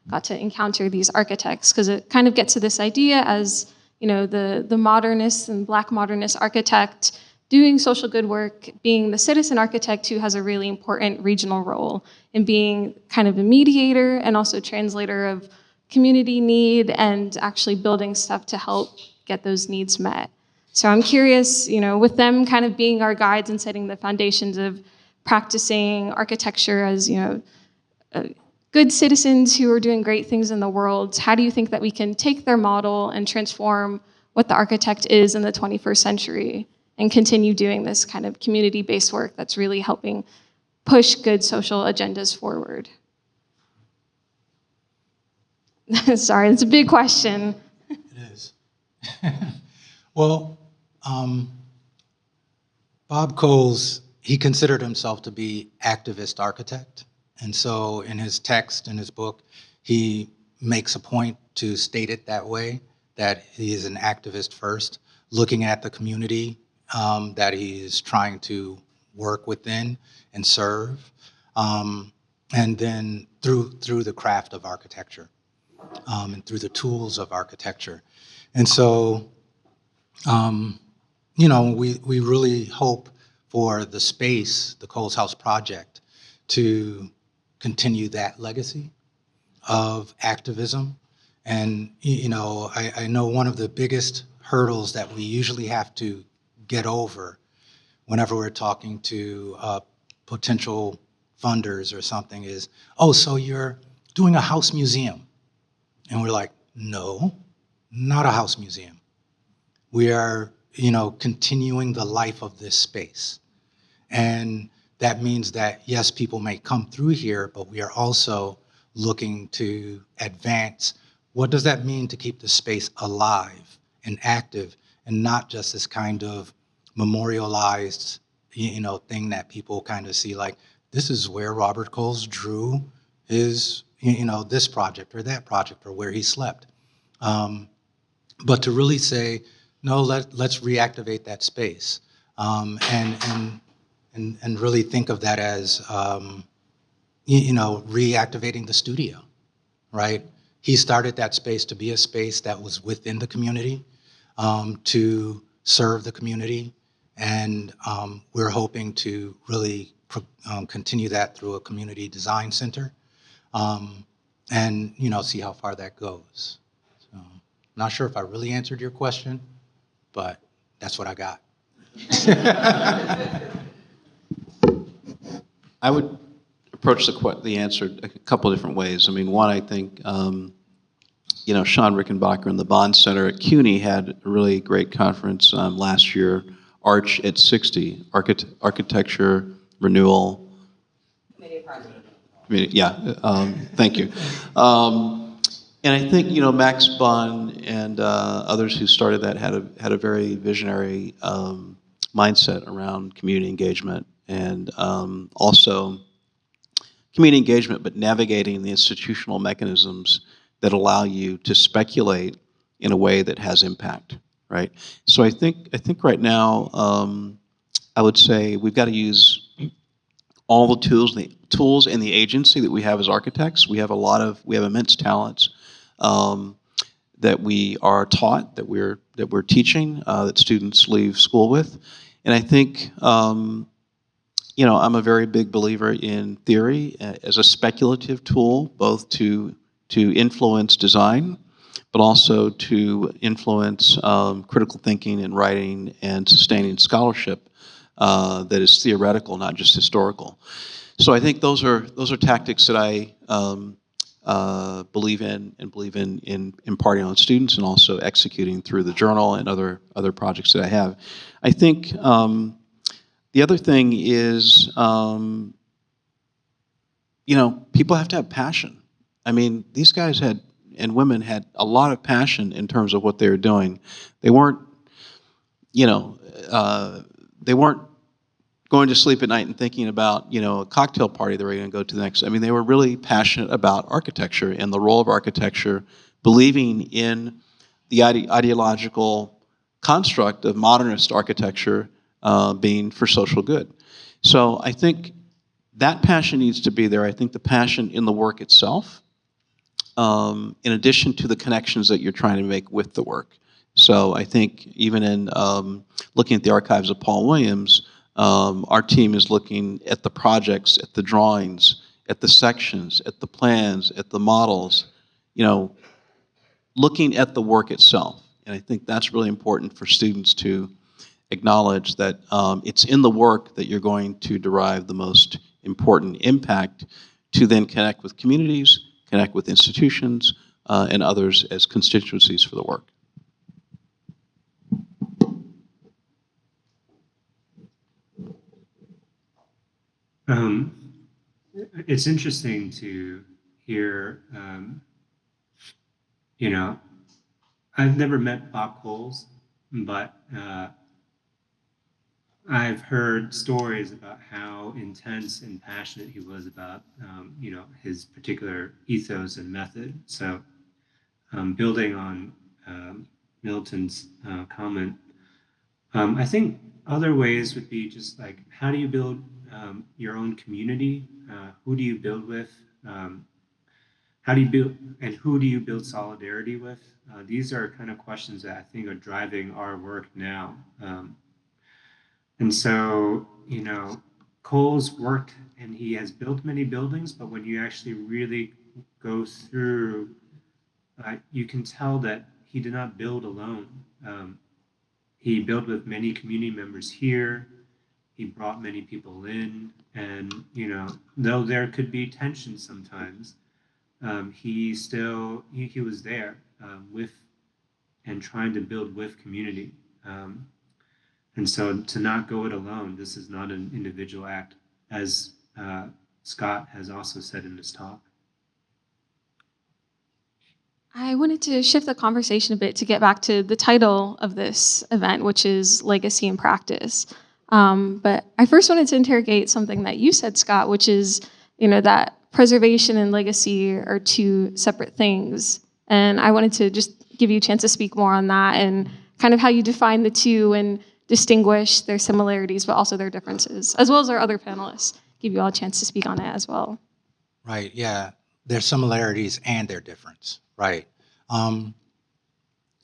got to encounter these architects, because it kind of gets to this idea as, you know, the modernist and Black modernist architect doing social good work, being the citizen architect who has a really important regional role in being kind of a mediator and also translator of community need and actually building stuff to help get those needs met. So I'm curious, you know, with them kind of being our guides and setting the foundations of practicing architecture as, you know, good citizens who are doing great things in the world, how do you think that we can take their model and transform what the architect is in the 21st century and continue doing this kind of community-based work that's really helping push good social agendas forward? Sorry, it's a big question. It is. Well, Bob Coles, he considered himself to be activist architect. And so in his text, in his book, he makes a point to state it that way, that he is an activist first, looking at the community that he is trying to work within and serve, and then through the craft of architecture, and through the tools of architecture. And so, you know, we really hope for the space, the Coles House Project, to continue that legacy of activism. And, you know, I know one of the biggest hurdles that we usually have to get over whenever we're talking to potential funders or something is, oh, so you're doing a house museum. And we're like, no, not a house museum. We are, you know, continuing the life of this space. And that means that, yes, people may come through here, but we are also looking to advance. What does that mean to keep the space alive and active and not just this kind of memorialized, thing that people kind of see like, this is where Robert Coles drew his, this project or that project or where he slept. But to really say, no, let's reactivate that space, and really think of that as, reactivating the studio, right? He started that space to be a space that was within the community, to serve the community, and we're hoping to really continue that through a community design center, and see how far that goes. So, not sure if I really answered your question, but that's what I got. I would approach the answer a couple different ways. I mean, one, I think, Sean Rickenbacker and the Bond Center at CUNY had a really great conference last year, Arch at 60, Architecture, Renewal. Thank you. And I think, Max Bond and others who started that had a very visionary mindset around community engagement, and also community engagement, but navigating the institutional mechanisms that allow you to speculate in a way that has impact, right? So I think right now, I would say we've got to use all the tools and the agency that we have as architects. We have immense talents that we are taught, that we're teaching, that students leave school with, and I think. I'm a very big believer in theory as a speculative tool, both to influence design, but also to influence critical thinking and writing and sustaining scholarship that is theoretical, not just historical. So I think those are tactics that I believe in imparting on students and also executing through the journal and other projects that I have. I think. The other thing is, people have to have passion. I mean, these guys and women had a lot of passion in terms of what they were doing. They weren't, they weren't going to sleep at night and thinking about, a cocktail party they were going to go to the next. I mean, they were really passionate about architecture and the role of architecture, believing in the ideological construct of modernist architecture being for social good. So I think that passion needs to be there. I think the passion in the work itself, in addition to the connections that you're trying to make with the work. So I think even in looking at the archives of Paul Williams, our team is looking at the projects, at the drawings, at the sections, at the plans, at the models, looking at the work itself. And I think that's really important for students to acknowledge that it's in the work that you're going to derive the most important impact to then connect with communities, connect with institutions, and others as constituencies for the work. It's interesting to hear, I've never met Bob Coles, but I've heard stories about how intense and passionate he was about, his particular ethos and method. So, building on Milton's comment, I think other ways would be just like, how do you build your own community? Who do you build with? How do you build, and who do you build solidarity with? These are kind of questions that I think are driving our work now. And so, Cole's worked and he has built many buildings, but when you actually really go through, you can tell that he did not build alone. He built with many community members here. He brought many people in, and, though there could be tension sometimes, he was there with and trying to build with community. And so to not go it alone, this is not an individual act, as Scott has also said in his talk. I wanted to shift the conversation a bit to get back to the title of this event, which is Legacy and Practice. But I first wanted to interrogate something that you said, Scott, which is, that preservation and legacy are two separate things. And I wanted to just give you a chance to speak more on that and kind of how you define the two and distinguish their similarities, but also their differences, as well as our other panelists. Give you all a chance to speak on it as well. Right, yeah. Their similarities and their difference, right.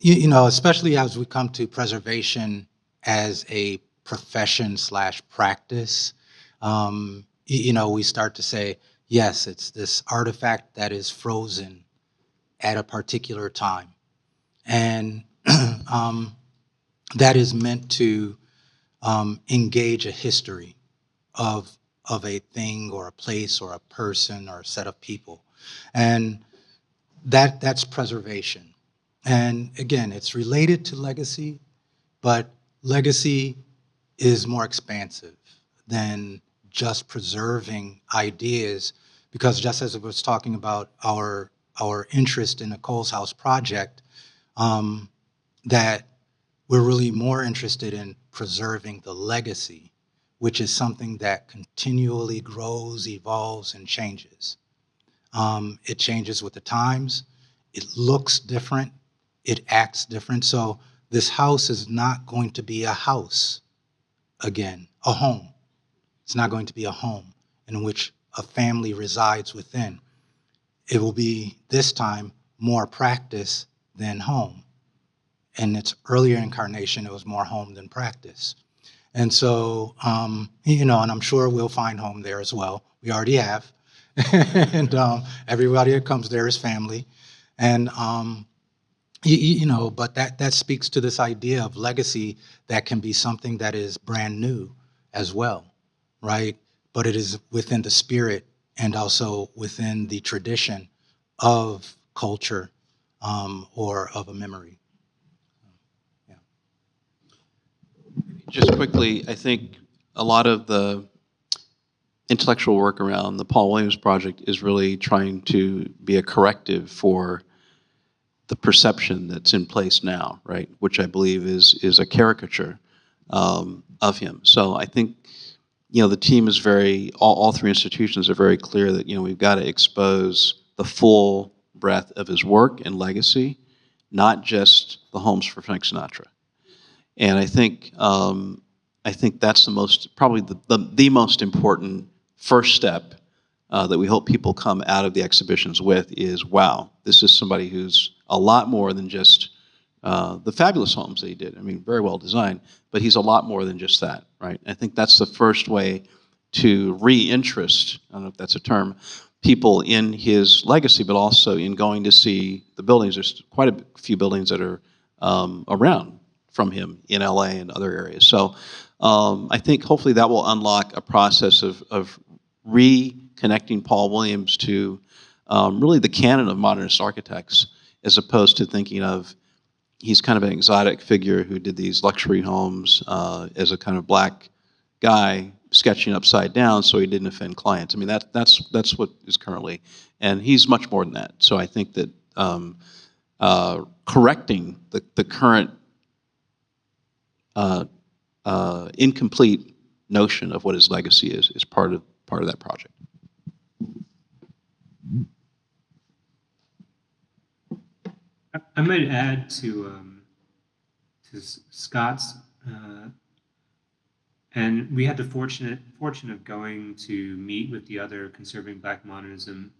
Especially as we come to preservation as a profession / practice, we start to say, yes, it's this artifact that is frozen at a particular time. And that is meant to engage a history of a thing or a place or a person or a set of people. And that's preservation. And again, it's related to legacy, but legacy is more expansive than just preserving ideas, because just as I was talking about our interest in the Coles House project, that we're really more interested in preserving the legacy, which is something that continually grows, evolves, and changes. It changes with the times. It looks different. It acts different. So this house is not going to be a house again, a home. It's not going to be a home in which a family resides within. It will be, this time, more practice than home. In its earlier incarnation, it was more home than practice. And so, and I'm sure we'll find home there as well. We already have. And everybody that comes there is family. And, but that speaks to this idea of legacy that can be something that is brand new as well, right? But it is within the spirit and also within the tradition of culture or of a memory. Yeah. Just quickly, I think a lot of the intellectual work around the Paul Williams Project is really trying to be a corrective for the perception that's in place now, right? Which I believe is a caricature of him. So I think, the team is all three institutions are very clear that, we've got to expose the full breadth of his work and legacy, not just the homes for Frank Sinatra. And I think that's probably the most important first step that we hope people come out of the exhibitions with is, wow, this is somebody who's a lot more than just the fabulous homes that he did. I mean, very well designed, but he's a lot more than just that, right? I think that's the first way to re-interest, I don't know if that's a term, people in his legacy, but also in going to see the buildings. There's quite a few buildings that are around from him in LA and other areas. So I think hopefully that will unlock a process of reconnecting Paul Williams to really the canon of modernist architects, as opposed to thinking of he's kind of an exotic figure who did these luxury homes as a kind of black guy sketching upside down so he didn't offend clients. I mean, that's what is currently, and he's much more than that. So I think that correcting the current incomplete notion of what his legacy is part of that project. I might add to Scott's, and we had the fortune of going to meet with the other conserving Black modernism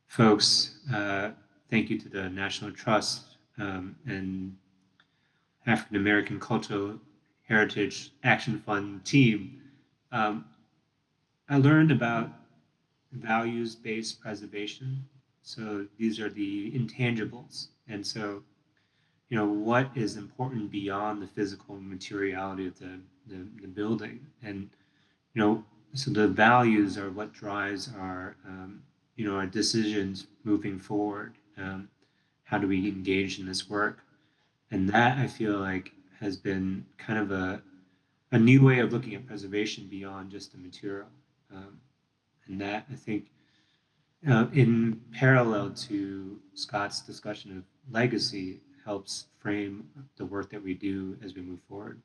folks. Thank you to the National Trust and African American Cultural Heritage Action Fund team. I learned about values-based preservation. So these are the intangibles. And so, what is important beyond the physical materiality of the building? And, so the values are what drives our, our decisions moving forward. How do we engage in this work? And that, I feel like, has been kind of a new way of looking at preservation beyond just the material. And that, I think, in parallel to Scott's discussion of legacy, helps frame the work that we do as we move forward.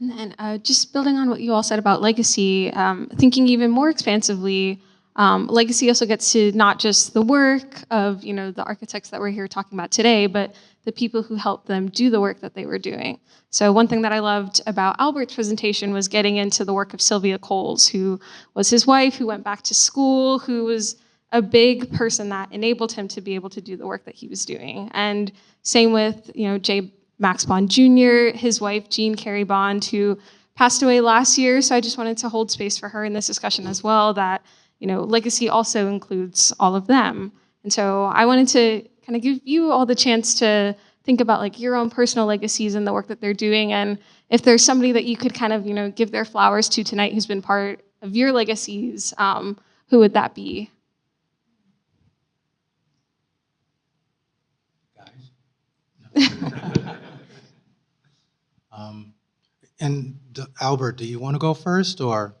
And then just building on what you all said about legacy, thinking even more expansively, legacy also gets to not just the work of the architects that we're here talking about today, but the people who helped them do the work that they were doing. So one thing that I loved about Albert's presentation was getting into the work of Sylvia Coles, who was his wife, who went back to school, who was a big person that enabled him to be able to do the work that he was doing. And same with J. Max Bond Jr., his wife, Jean Carey Bond, who passed away last year. So I just wanted to hold space for her in this discussion as well, that legacy also includes all of them. And so I wanted to kind of give you all the chance to think about like your own personal legacies and the work that they're doing. And if there's somebody that you could kind of, give their flowers to tonight who's been part of your legacies, who would that be? And Albert, do you want to go first, or?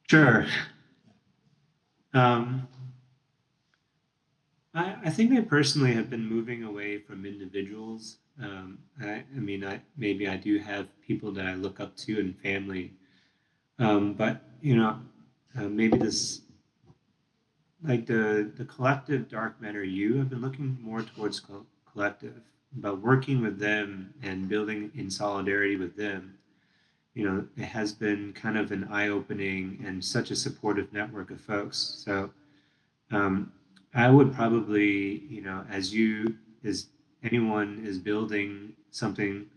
Sure. I think I personally have been moving away from individuals. Maybe I do have people that I look up to and family, but maybe this, like the collective dark matter I've been looking more towards collective, about working with them and building in solidarity with them. It has been kind of an eye-opening and such a supportive network of folks. So I would probably, as anyone is building something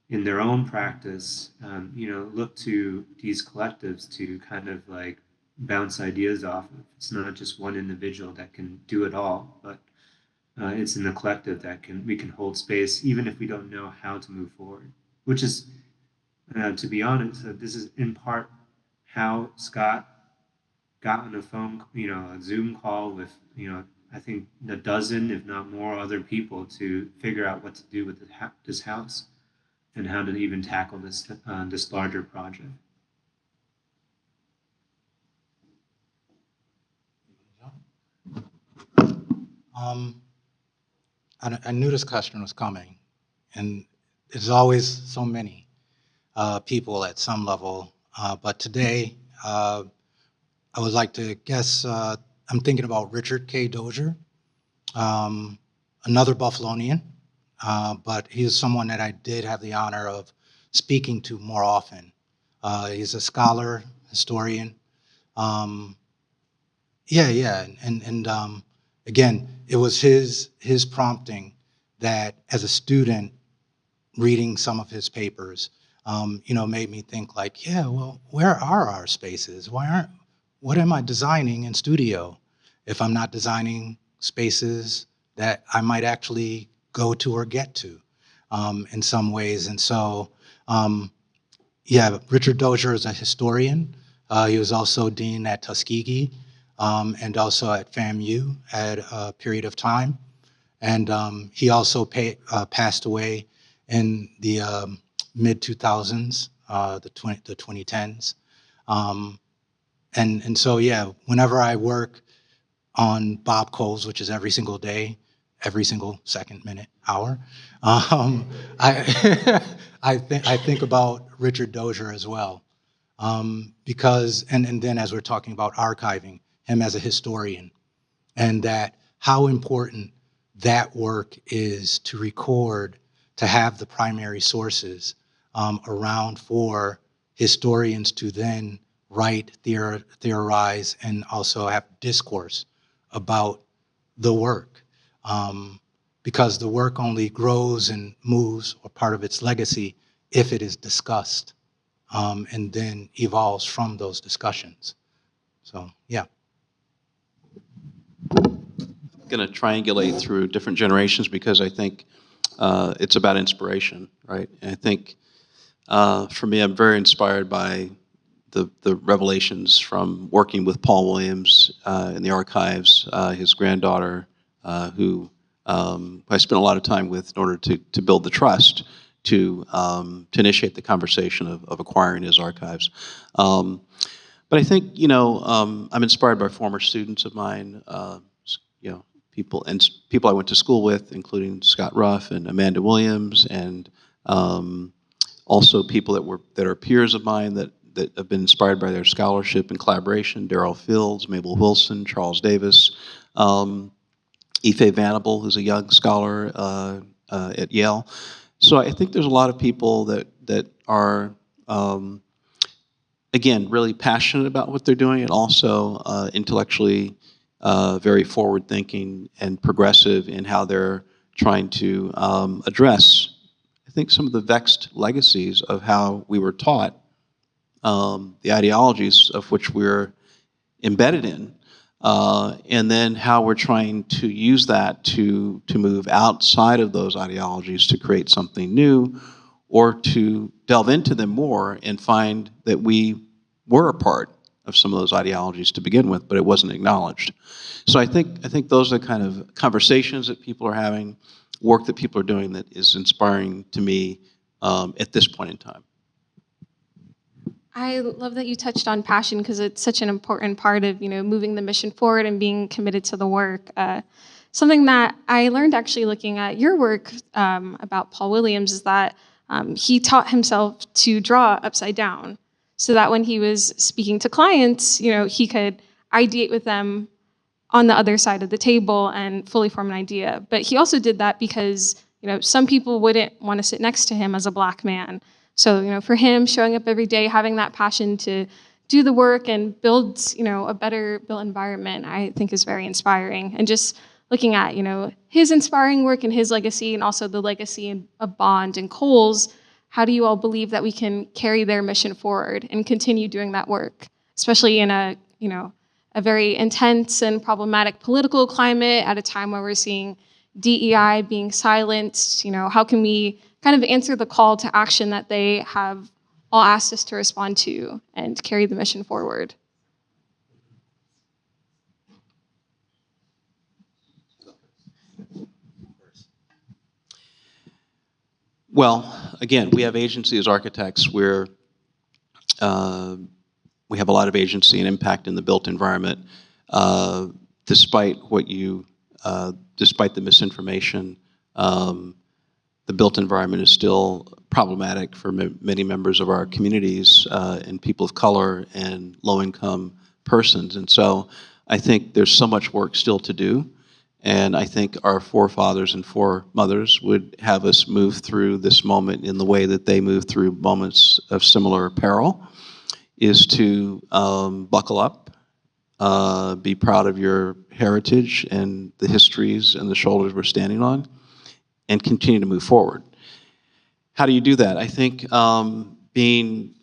in their own practice, look to these collectives to kind of like bounce ideas off of. It's not just one individual that can do it all, but it's in the collective that we can hold space, even if we don't know how to move forward, which is, to be honest, this is in part how Scott got on a Zoom call with, I think a dozen, if not more, other people to figure out what to do with this house and how to even tackle this larger project. I knew this question was coming, and there's always so many people at some level, but today I would like to guess, I'm thinking about Richard K. Dozier, another Buffalonian, but he is someone that I did have the honor of speaking to more often. He's a scholar, historian. Again, it was his prompting that, as a student, reading some of his papers, made me think like, yeah, well, where are our spaces? What am I designing in studio if I'm not designing spaces that I might actually go to or get to in some ways? And so, Richard Dozier is a historian. He was also dean at Tuskegee and also at FAMU at a period of time. And he also passed away in the mid-2000s, the 2010s. And so, whenever I work on Bob Coles, which is every single day, every single second, minute, hour, I think about Richard Dozier as well, because and then as we're talking about archiving, him as a historian, and that how important that work is to record, to have the primary sources around for historians to then write, theorize, and also have discourse about the work. Because the work only grows and moves, or part of its legacy, if it is discussed and then evolves from those discussions. So, yeah. I'm going to triangulate through different generations because I think it's about inspiration, right? And I think for me, I'm very inspired by the revelations from working with Paul Williams in the archives, his granddaughter, who I spent a lot of time with in order to build the trust. to initiate the conversation of acquiring his archives. But I think, I'm inspired by former students of mine, people I went to school with, including Scott Ruff and Amanda Williams, and also people that are peers of mine that have been inspired by their scholarship and collaboration: Darrell Fields, Mabel Wilson, Charles Davis, Ife Vanable, who's a young scholar at Yale. So I think there's a lot of people that are, again, really passionate about what they're doing, and also intellectually very forward-thinking and progressive in how they're trying to address, I think, some of the vexed legacies of how we were taught, the ideologies of which we're embedded in, and then how we're trying to use that to move outside of those ideologies to create something new, or to delve into them more and find that we were a part of some of those ideologies to begin with, but it wasn't acknowledged. So I think those are the kind of conversations that people are having, work that people are doing, that is inspiring to me at this point in time. I love that you touched on passion, because it's such an important part of moving the mission forward and being committed to the work. Something that I learned actually looking at your work about Paul Williams is that he taught himself to draw upside down, so that when he was speaking to clients, he could ideate with them on the other side of the table and fully form an idea. But he also did that because some people wouldn't want to sit next to him as a Black man. So, for him, showing up every day, having that passion to do the work and build, a better built environment, I think is very inspiring. And just looking at, his inspiring work and his legacy, and also the legacy of Bond and Coles, how do you all believe that we can carry their mission forward and continue doing that work, especially in a very intense and problematic political climate at a time where we're seeing DEI being silenced? How can we kind of answer the call to action that they have all asked us to respond to and carry the mission forward? Well, again, we have agency as architects where we have a lot of agency and impact in the built environment, despite the misinformation. The built environment is still problematic for many members of our communities, and people of color and low-income persons. And so I think there's so much work still to do. And I think our forefathers and foremothers would have us move through this moment in the way that they moved through moments of similar peril, is to buckle up, be proud of your heritage and the histories and the shoulders we're standing on, and continue to move forward. How do you do that? I think being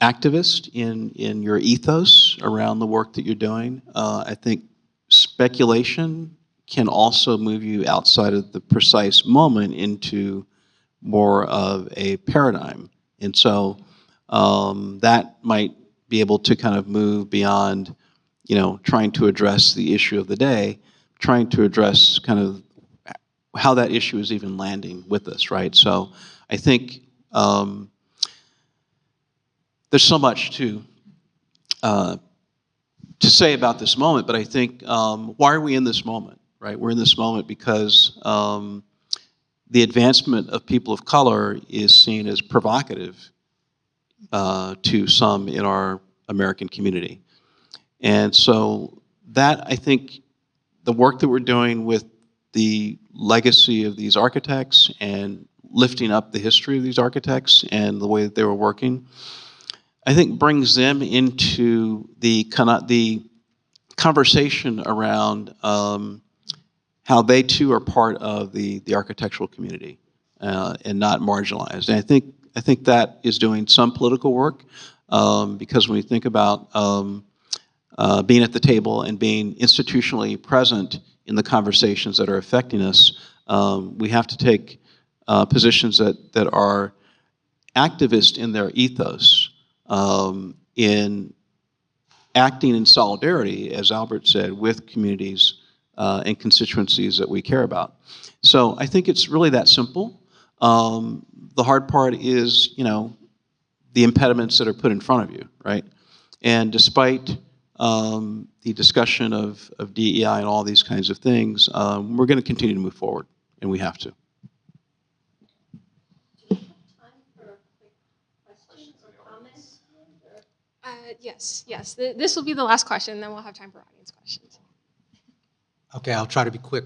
activist in your ethos around the work that you're doing. I think speculation can also move you outside of the precise moment into more of a paradigm. And so that might be able to kind of move beyond, trying to address the issue of the day, trying to address kind of how that issue is even landing with us, right? So I think there's so much to say about this moment, but I think why are we in this moment, right? We're in this moment because the advancement of people of color is seen as provocative to some in our American community. And so that, I think, the work that we're doing with the legacy of these architects and lifting up the history of these architects and the way that they were working, I think brings them into the conversation around how they too are part of the architectural community and not marginalized. And I think that is doing some political work, because when we think about being at the table and being institutionally present in the conversations that are affecting us, we have to take positions that are activist in their ethos, in acting in solidarity, as Albert said, with communities and constituencies that we care about. So I think it's really that simple. The hard part is, the impediments that are put in front of you, right? And despite the discussion of DEI and all these kinds of things, we're going to continue to move forward, and we have to. Yes. This will be the last question, then we'll have time for audience questions. Okay, I'll try to be quick.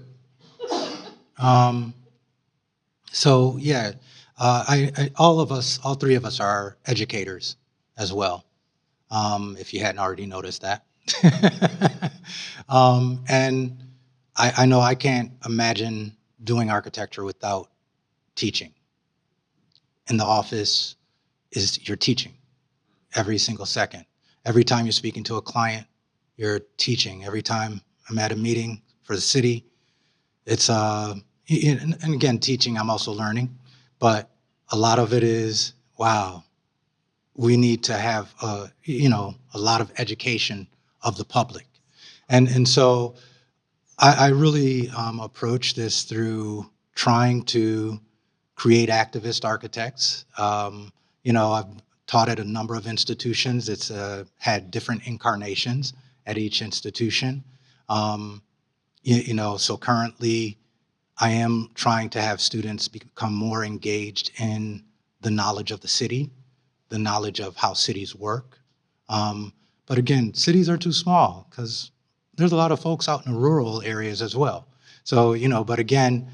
So yeah, all three of us are educators as well, if you hadn't already noticed that. And I know I can't imagine doing architecture without teaching. In the office, you're teaching every single second. Every time you're speaking to a client, you're teaching. Every time I'm at a meeting for the city, it's, and again, teaching, I'm also learning, but a lot of it is, wow, we need to have, a lot of education of the public. And so I really approach this through trying to create activist architects. I've taught at a number of institutions. It's had different incarnations at each institution. So currently I am trying to have students become more engaged in the knowledge of the city, the knowledge of how cities work. But again, cities are too small because there's a lot of folks out in the rural areas as well. So, but again,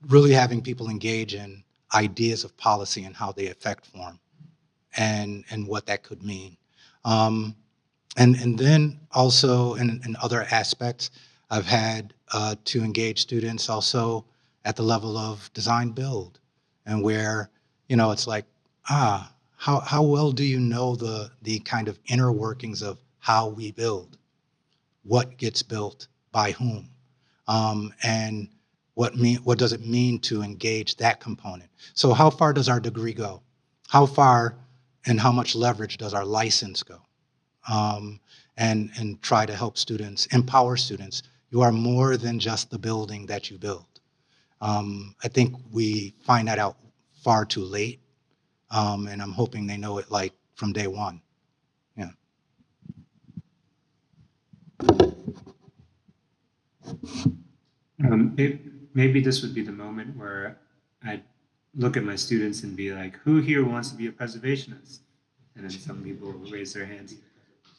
really having people engage in ideas of policy and how they affect form and what that could mean. And then also in other aspects, I've had to engage students also at the level of design build, and where, it's like, how well do you know the kind of inner workings of how we build? What gets built by whom? And what does it mean to engage that component? So how far does our degree go? How far and how much leverage does our license go? And try to help students, empower students. You are more than just the building that you build. I think we find that out far too late, and I'm hoping they know it like from day one. Yeah. Maybe this would be the moment where I look at my students and be like, who here wants to be a preservationist? And then some people raise their hands.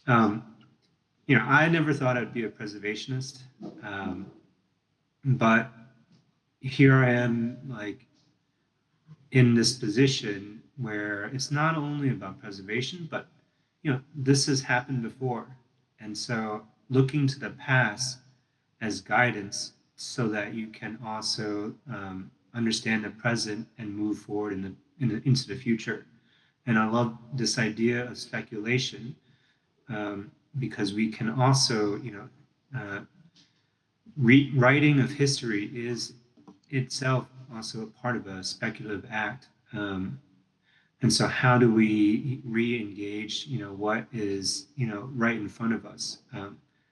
I never thought I'd be a preservationist, but here I am, like, in this position where it's not only about preservation, but this has happened before, and so looking to the past as guidance so that you can also understand the present and move forward into the future. And I love this idea of speculation, because we can also, writing of history is itself also a part of a speculative act. And so how do we re-engage, what is, right in front of us?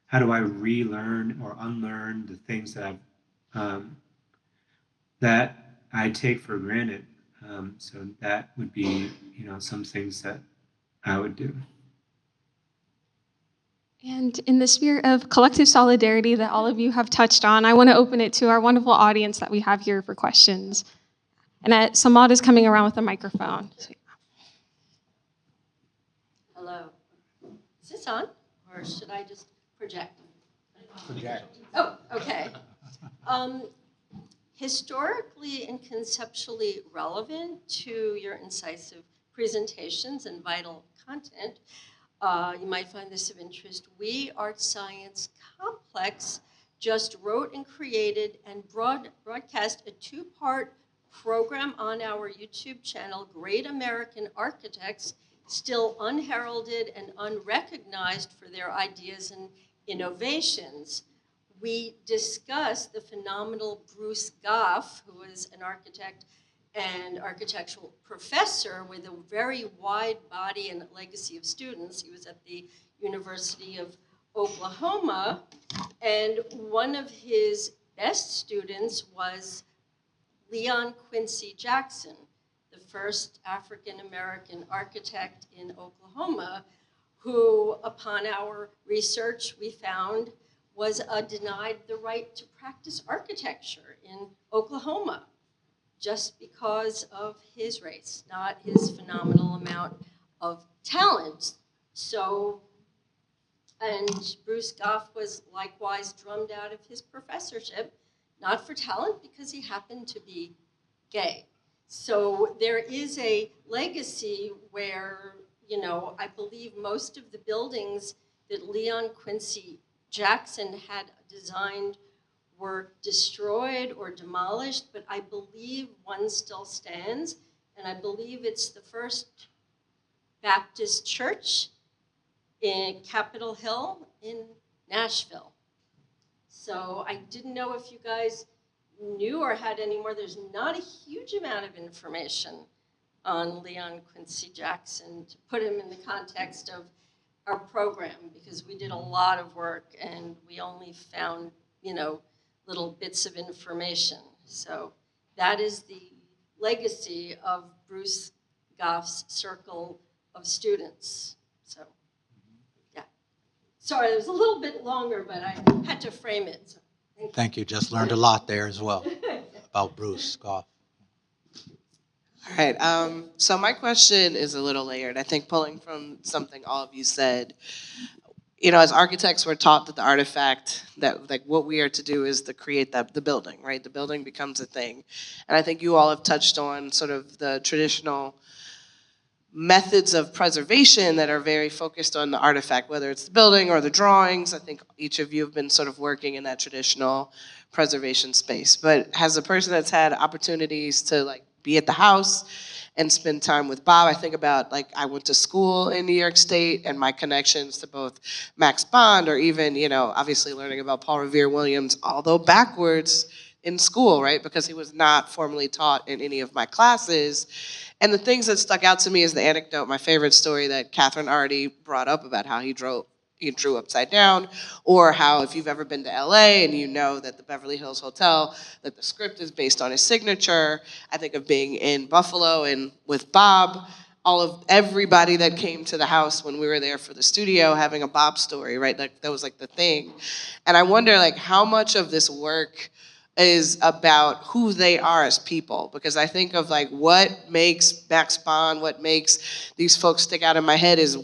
How do I relearn or unlearn the things that that I take for granted? So that would be, some things that I would do. And in the spirit of collective solidarity that all of you have touched on, I want to open it to our wonderful audience that we have here for questions. And Samad is coming around with a microphone. Hello. Is this on, or should I just project? Project. Oh, okay. Historically and conceptually relevant to your incisive presentations and vital content, you might find this of interest. We, Art Science Complex, just wrote and created and broadcast a two-part program on our YouTube channel, Great American Architects, Still Unheralded and Unrecognized for Their Ideas and Innovations. We discussed the phenomenal Bruce Goff, who is an architect and architectural professor with a very wide body and legacy of students. He was at the University of Oklahoma, and one of his best students was Leon Quincy Jackson, the first African-American architect in Oklahoma, who, upon our research, we found was denied the right to practice architecture in Oklahoma just because of his race, not his phenomenal amount of talent. So, and Bruce Goff was likewise drummed out of his professorship, not for talent, because he happened to be gay. So there is a legacy where, you know, I believe most of the buildings that Leon Quincy Jackson had designed were destroyed or demolished, but I believe one still stands, and I believe it's the First Baptist Church in Capitol Hill in Nashville. So I didn't know if you guys knew or had any more. There's not a huge amount of information on Leon Quincy Jackson to put him in the context of our program, because we did a lot of work and we only found, you know, little bits of information. So that is the legacy of Bruce Goff's circle of students. So, yeah. Sorry, it was a little bit longer, but I had to frame it. So, Thank you. Just learned a lot there as well about Bruce Goff. All right, so my question is a little layered. I think pulling from something all of you said, you know, as architects, we're taught that the artifact, that like what we are to do is to create the building, right? The building becomes a thing. And I think you all have touched on sort of the traditional methods of preservation that are very focused on the artifact, whether it's the building or the drawings. I think each of you have been sort of working in that traditional preservation space. But as a person that's had opportunities to like be at the house and spend time with Bob, I think about like I went to school in New York State and my connections to both Max Bond, or even, you know, obviously learning about Paul Revere Williams, although backwards in school, right? Because he was not formally taught in any of my classes. And the things that stuck out to me is the anecdote, my favorite story that Catherine already brought up about how he drew upside down, or how if you've ever been to LA and you know that the Beverly Hills Hotel, that the script is based on his signature. I think of being in Buffalo and with Bob, everybody that came to the house when we were there for the studio having a Bob story, right? Like that was like the thing. And I wonder like how much of this work is about who they are as people, because I think of like what makes Max Bond, what makes these folks stick out in my head is,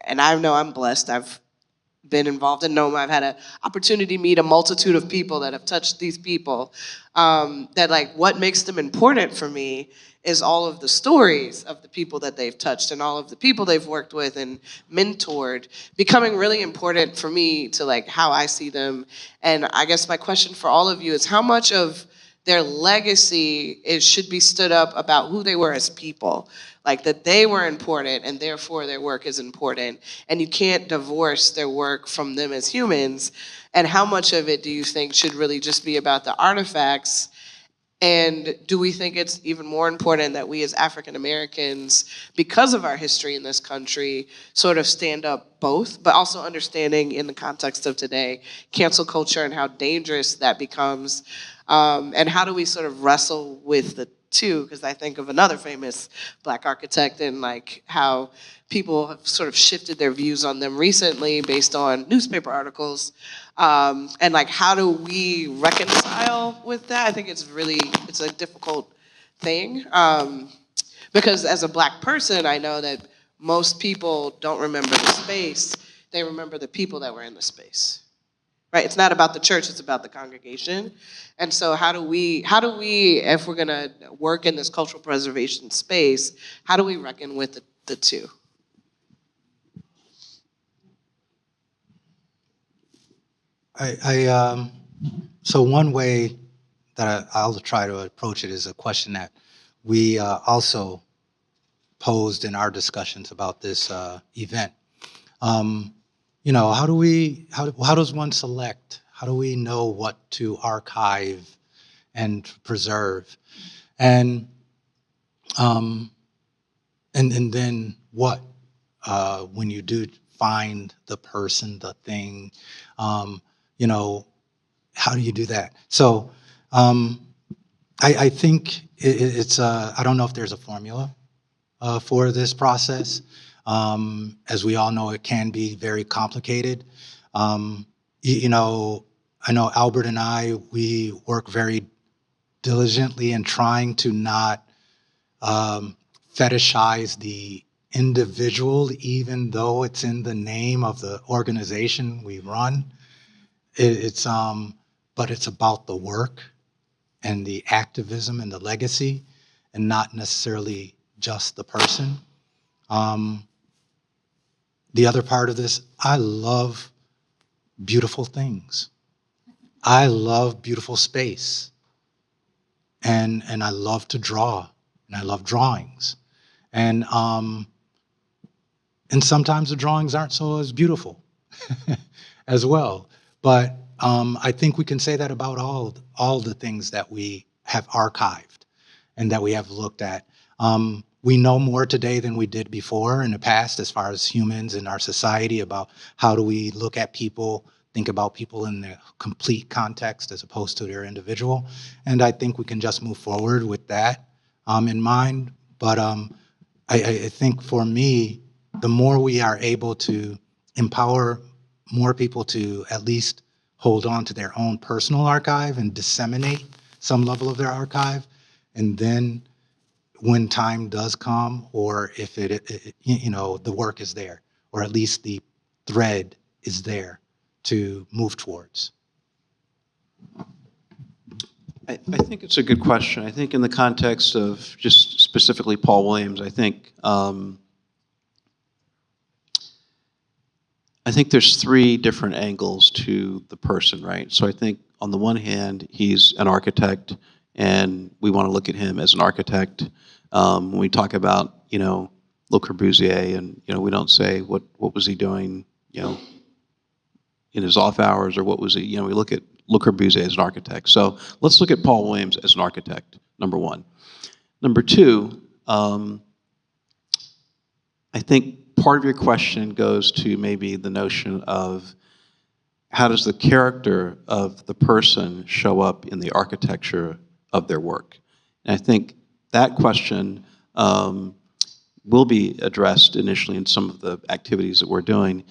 and I know I'm blessed, I've been involved in NOMA, I've had an opportunity to meet a multitude of people that have touched these people, that like what makes them important for me is all of the stories of the people that they've touched and all of the people they've worked with and mentored, becoming really important for me to like how I see them. And I guess my question for all of you is how much of their legacy should be stood up about who they were as people, like that they were important and therefore their work is important, and you can't divorce their work from them as humans. And how much of it do you think should really just be about the artifacts? And do we think it's even more important that we as African Americans, because of our history in this country, sort of stand up both, but also understanding in the context of today, cancel culture and how dangerous that becomes? And how do we sort of wrestle with the two? Because I think of another famous Black architect and like how people have sort of shifted their views on them recently based on newspaper articles. And like, how do we reconcile with that? I think it's a difficult thing. Because as a Black person, I know that most people don't remember the space, they remember the people that were in the space. Right? It's not about the church, it's about the congregation. And so how do we, if we're gonna work in this cultural preservation space, how do we reckon with the two? So one way that I'll try to approach it is a question that we also posed in our discussions about this event. You know, how does one select? How do we know what to archive and preserve? And then what when you do find the person, the thing, you know, how do you do that? So I think it's, I don't know if there's a formula for this process. As we all know, it can be very complicated. You know, I know Albert and I, we work very diligently in trying to not fetishize the individual, even though it's in the name of the organization we run. But it's about the work and the activism and the legacy, and not necessarily just the person. The other part of this, I love beautiful things. I love beautiful space. And I love to draw, and I love drawings. And sometimes the drawings aren't so as beautiful as well. But I think we can say that about all the things that we have archived and that we have looked at. We know more today than we did before in the past as far as humans in our society about how do we look at people, think about people in their complete context as opposed to their individual. And I think we can just move forward with that in mind. But I think for me, the more we are able to empower more people to at least hold on to their own personal archive and disseminate some level of their archive, and then when time does come, or if you know, the work is there, or at least the thread is there to move towards. I think it's a good question. I think in the context of just specifically Paul Williams, I think there's three different angles to the person, right? So I think on the one hand, he's an architect, and we want to look at him as an architect. When we talk about, you know, Le Corbusier, and, you know, we don't say what was he doing, you know, in his off hours, or what was he, you know, we look at Le Corbusier as an architect. So let's look at Paul Williams as an architect, number one. Number two, I think part of your question goes to maybe the notion of how does the character of the person show up in the architecture of their work? And I think that question will be addressed initially in some of the activities that we're doing,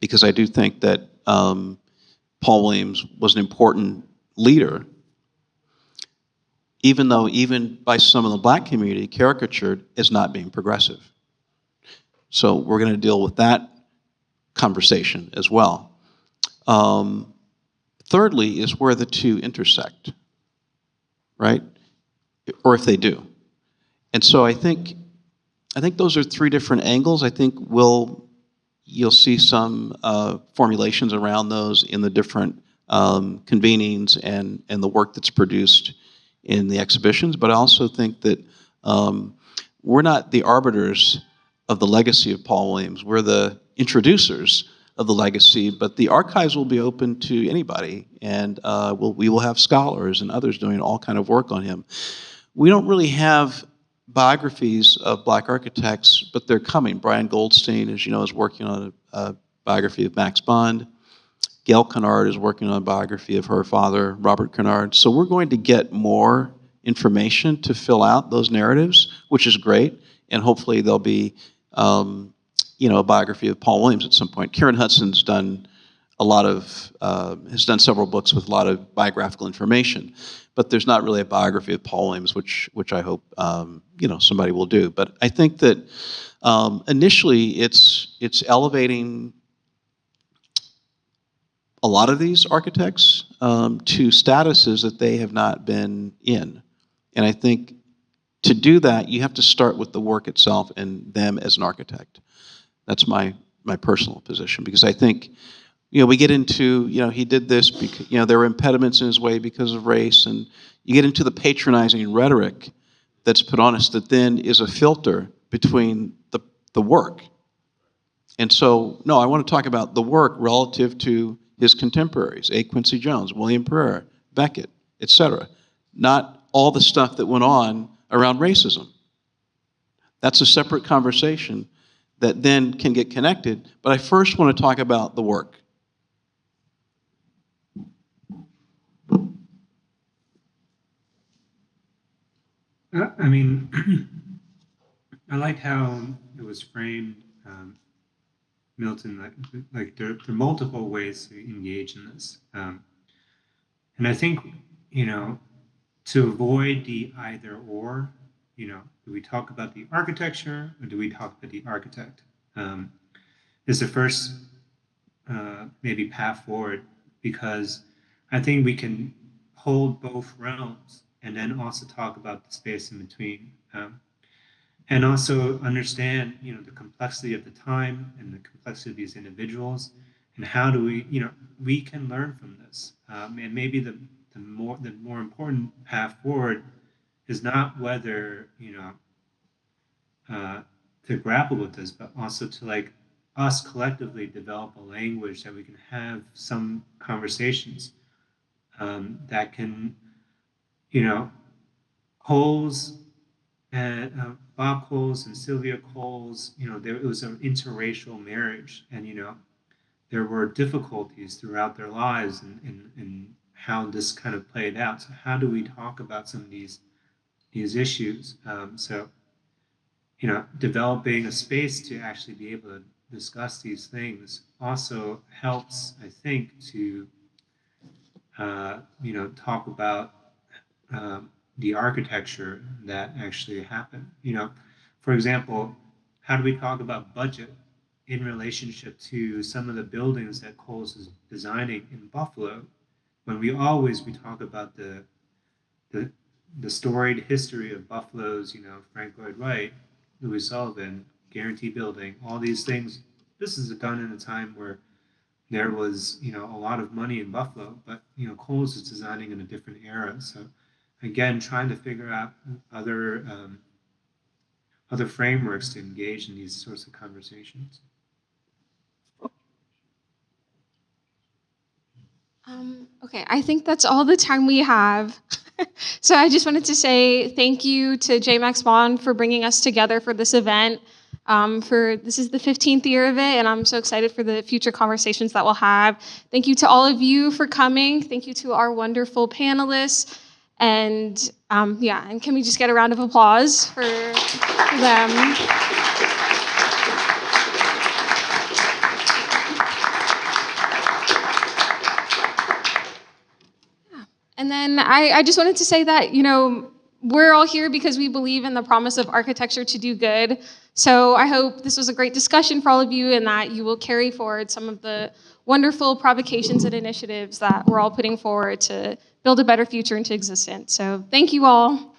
because I do think that Paul Williams was an important leader, even though even by some of the Black community caricatured as not being progressive. So we're going to deal with that conversation as well. Thirdly is where the two intersect, right? Or if they do. And so I think those are three different angles. I think you'll see some formulations around those in the different convenings and the work that's produced in the exhibitions. But I also think that we're not the arbiters of the legacy of Paul Williams. We're the introducers of the legacy, but the archives will be open to anybody, and we will have scholars and others doing all kind of work on him. We don't really have biographies of Black architects, but they're coming. Brian Goldstein, as you know, is working on a biography of Max Bond. Gail Kennard is working on a biography of her father, Robert Kennard. So we're going to get more information to fill out those narratives, which is great, and hopefully there'll be you know, a biography of Paul Williams at some point. Karen Hudson's done a lot of, has done several books with a lot of biographical information, but there's not really a biography of Paul Williams, which I hope, you know, somebody will do. But I think that initially it's elevating a lot of these architects to statuses that they have not been in. And I think to do that, you have to start with the work itself and them as an architect. That's my personal position, because I think, you know, we get into, you know, he did this because, you know, there were impediments in his way because of race, and you get into the patronizing rhetoric that's put on us that then is a filter between the work. And so, no, I want to talk about the work relative to his contemporaries, A. Quincy Jones, William Pereira, Beckett, etc. Not all the stuff that went on around racism. That's a separate conversation that then can get connected, but I first want to talk about the work. I mean, I like how it was framed, Milton, like there are multiple ways to engage in this. And I think, you know, to avoid the either or, you know, do we talk about the architecture or do we talk about the architect? Is the first maybe path forward, because I think we can hold both realms and then also talk about the space in between. And also understand, you know, the complexity of the time and the complexity of these individuals, and how do we, you know, we can learn from this. And maybe the more important path forward is not whether, you know, to grapple with this, but also to like us collectively develop a language that we can have some conversations that can, you know, Coles and Bob Coles and Sylvia Coles, you know, it was an interracial marriage, and you know, there were difficulties throughout their lives, and how this kind of played out. So how do we talk about some of these issues? So, you know, developing a space to actually be able to discuss these things also helps, I think, to you know, talk about the architecture that actually happened. You know, for example, how do we talk about budget in relationship to some of the buildings that Coles is designing in Buffalo, when we talk about the storied history of Buffalo's, you know, Frank Lloyd Wright, Louis Sullivan, Guarantee Building, all these things. This is done in a time where there was, you know, a lot of money in Buffalo, but you know, Coles is designing in a different era. So again, trying to figure out other other frameworks to engage in these sorts of conversations. Okay, I think that's all the time we have. So I just wanted to say thank you to J. Bond for bringing us together for this event. This is the 15th year of it, and I'm so excited for the future conversations that we'll have. Thank you to all of you for coming. Thank you to our wonderful panelists. And yeah, and can we just get a round of applause for them? And then I just wanted to say that, you know, we're all here because we believe in the promise of architecture to do good. So I hope this was a great discussion for all of you, and that you will carry forward some of the wonderful provocations and initiatives that we're all putting forward to build a better future into existence. So thank you all.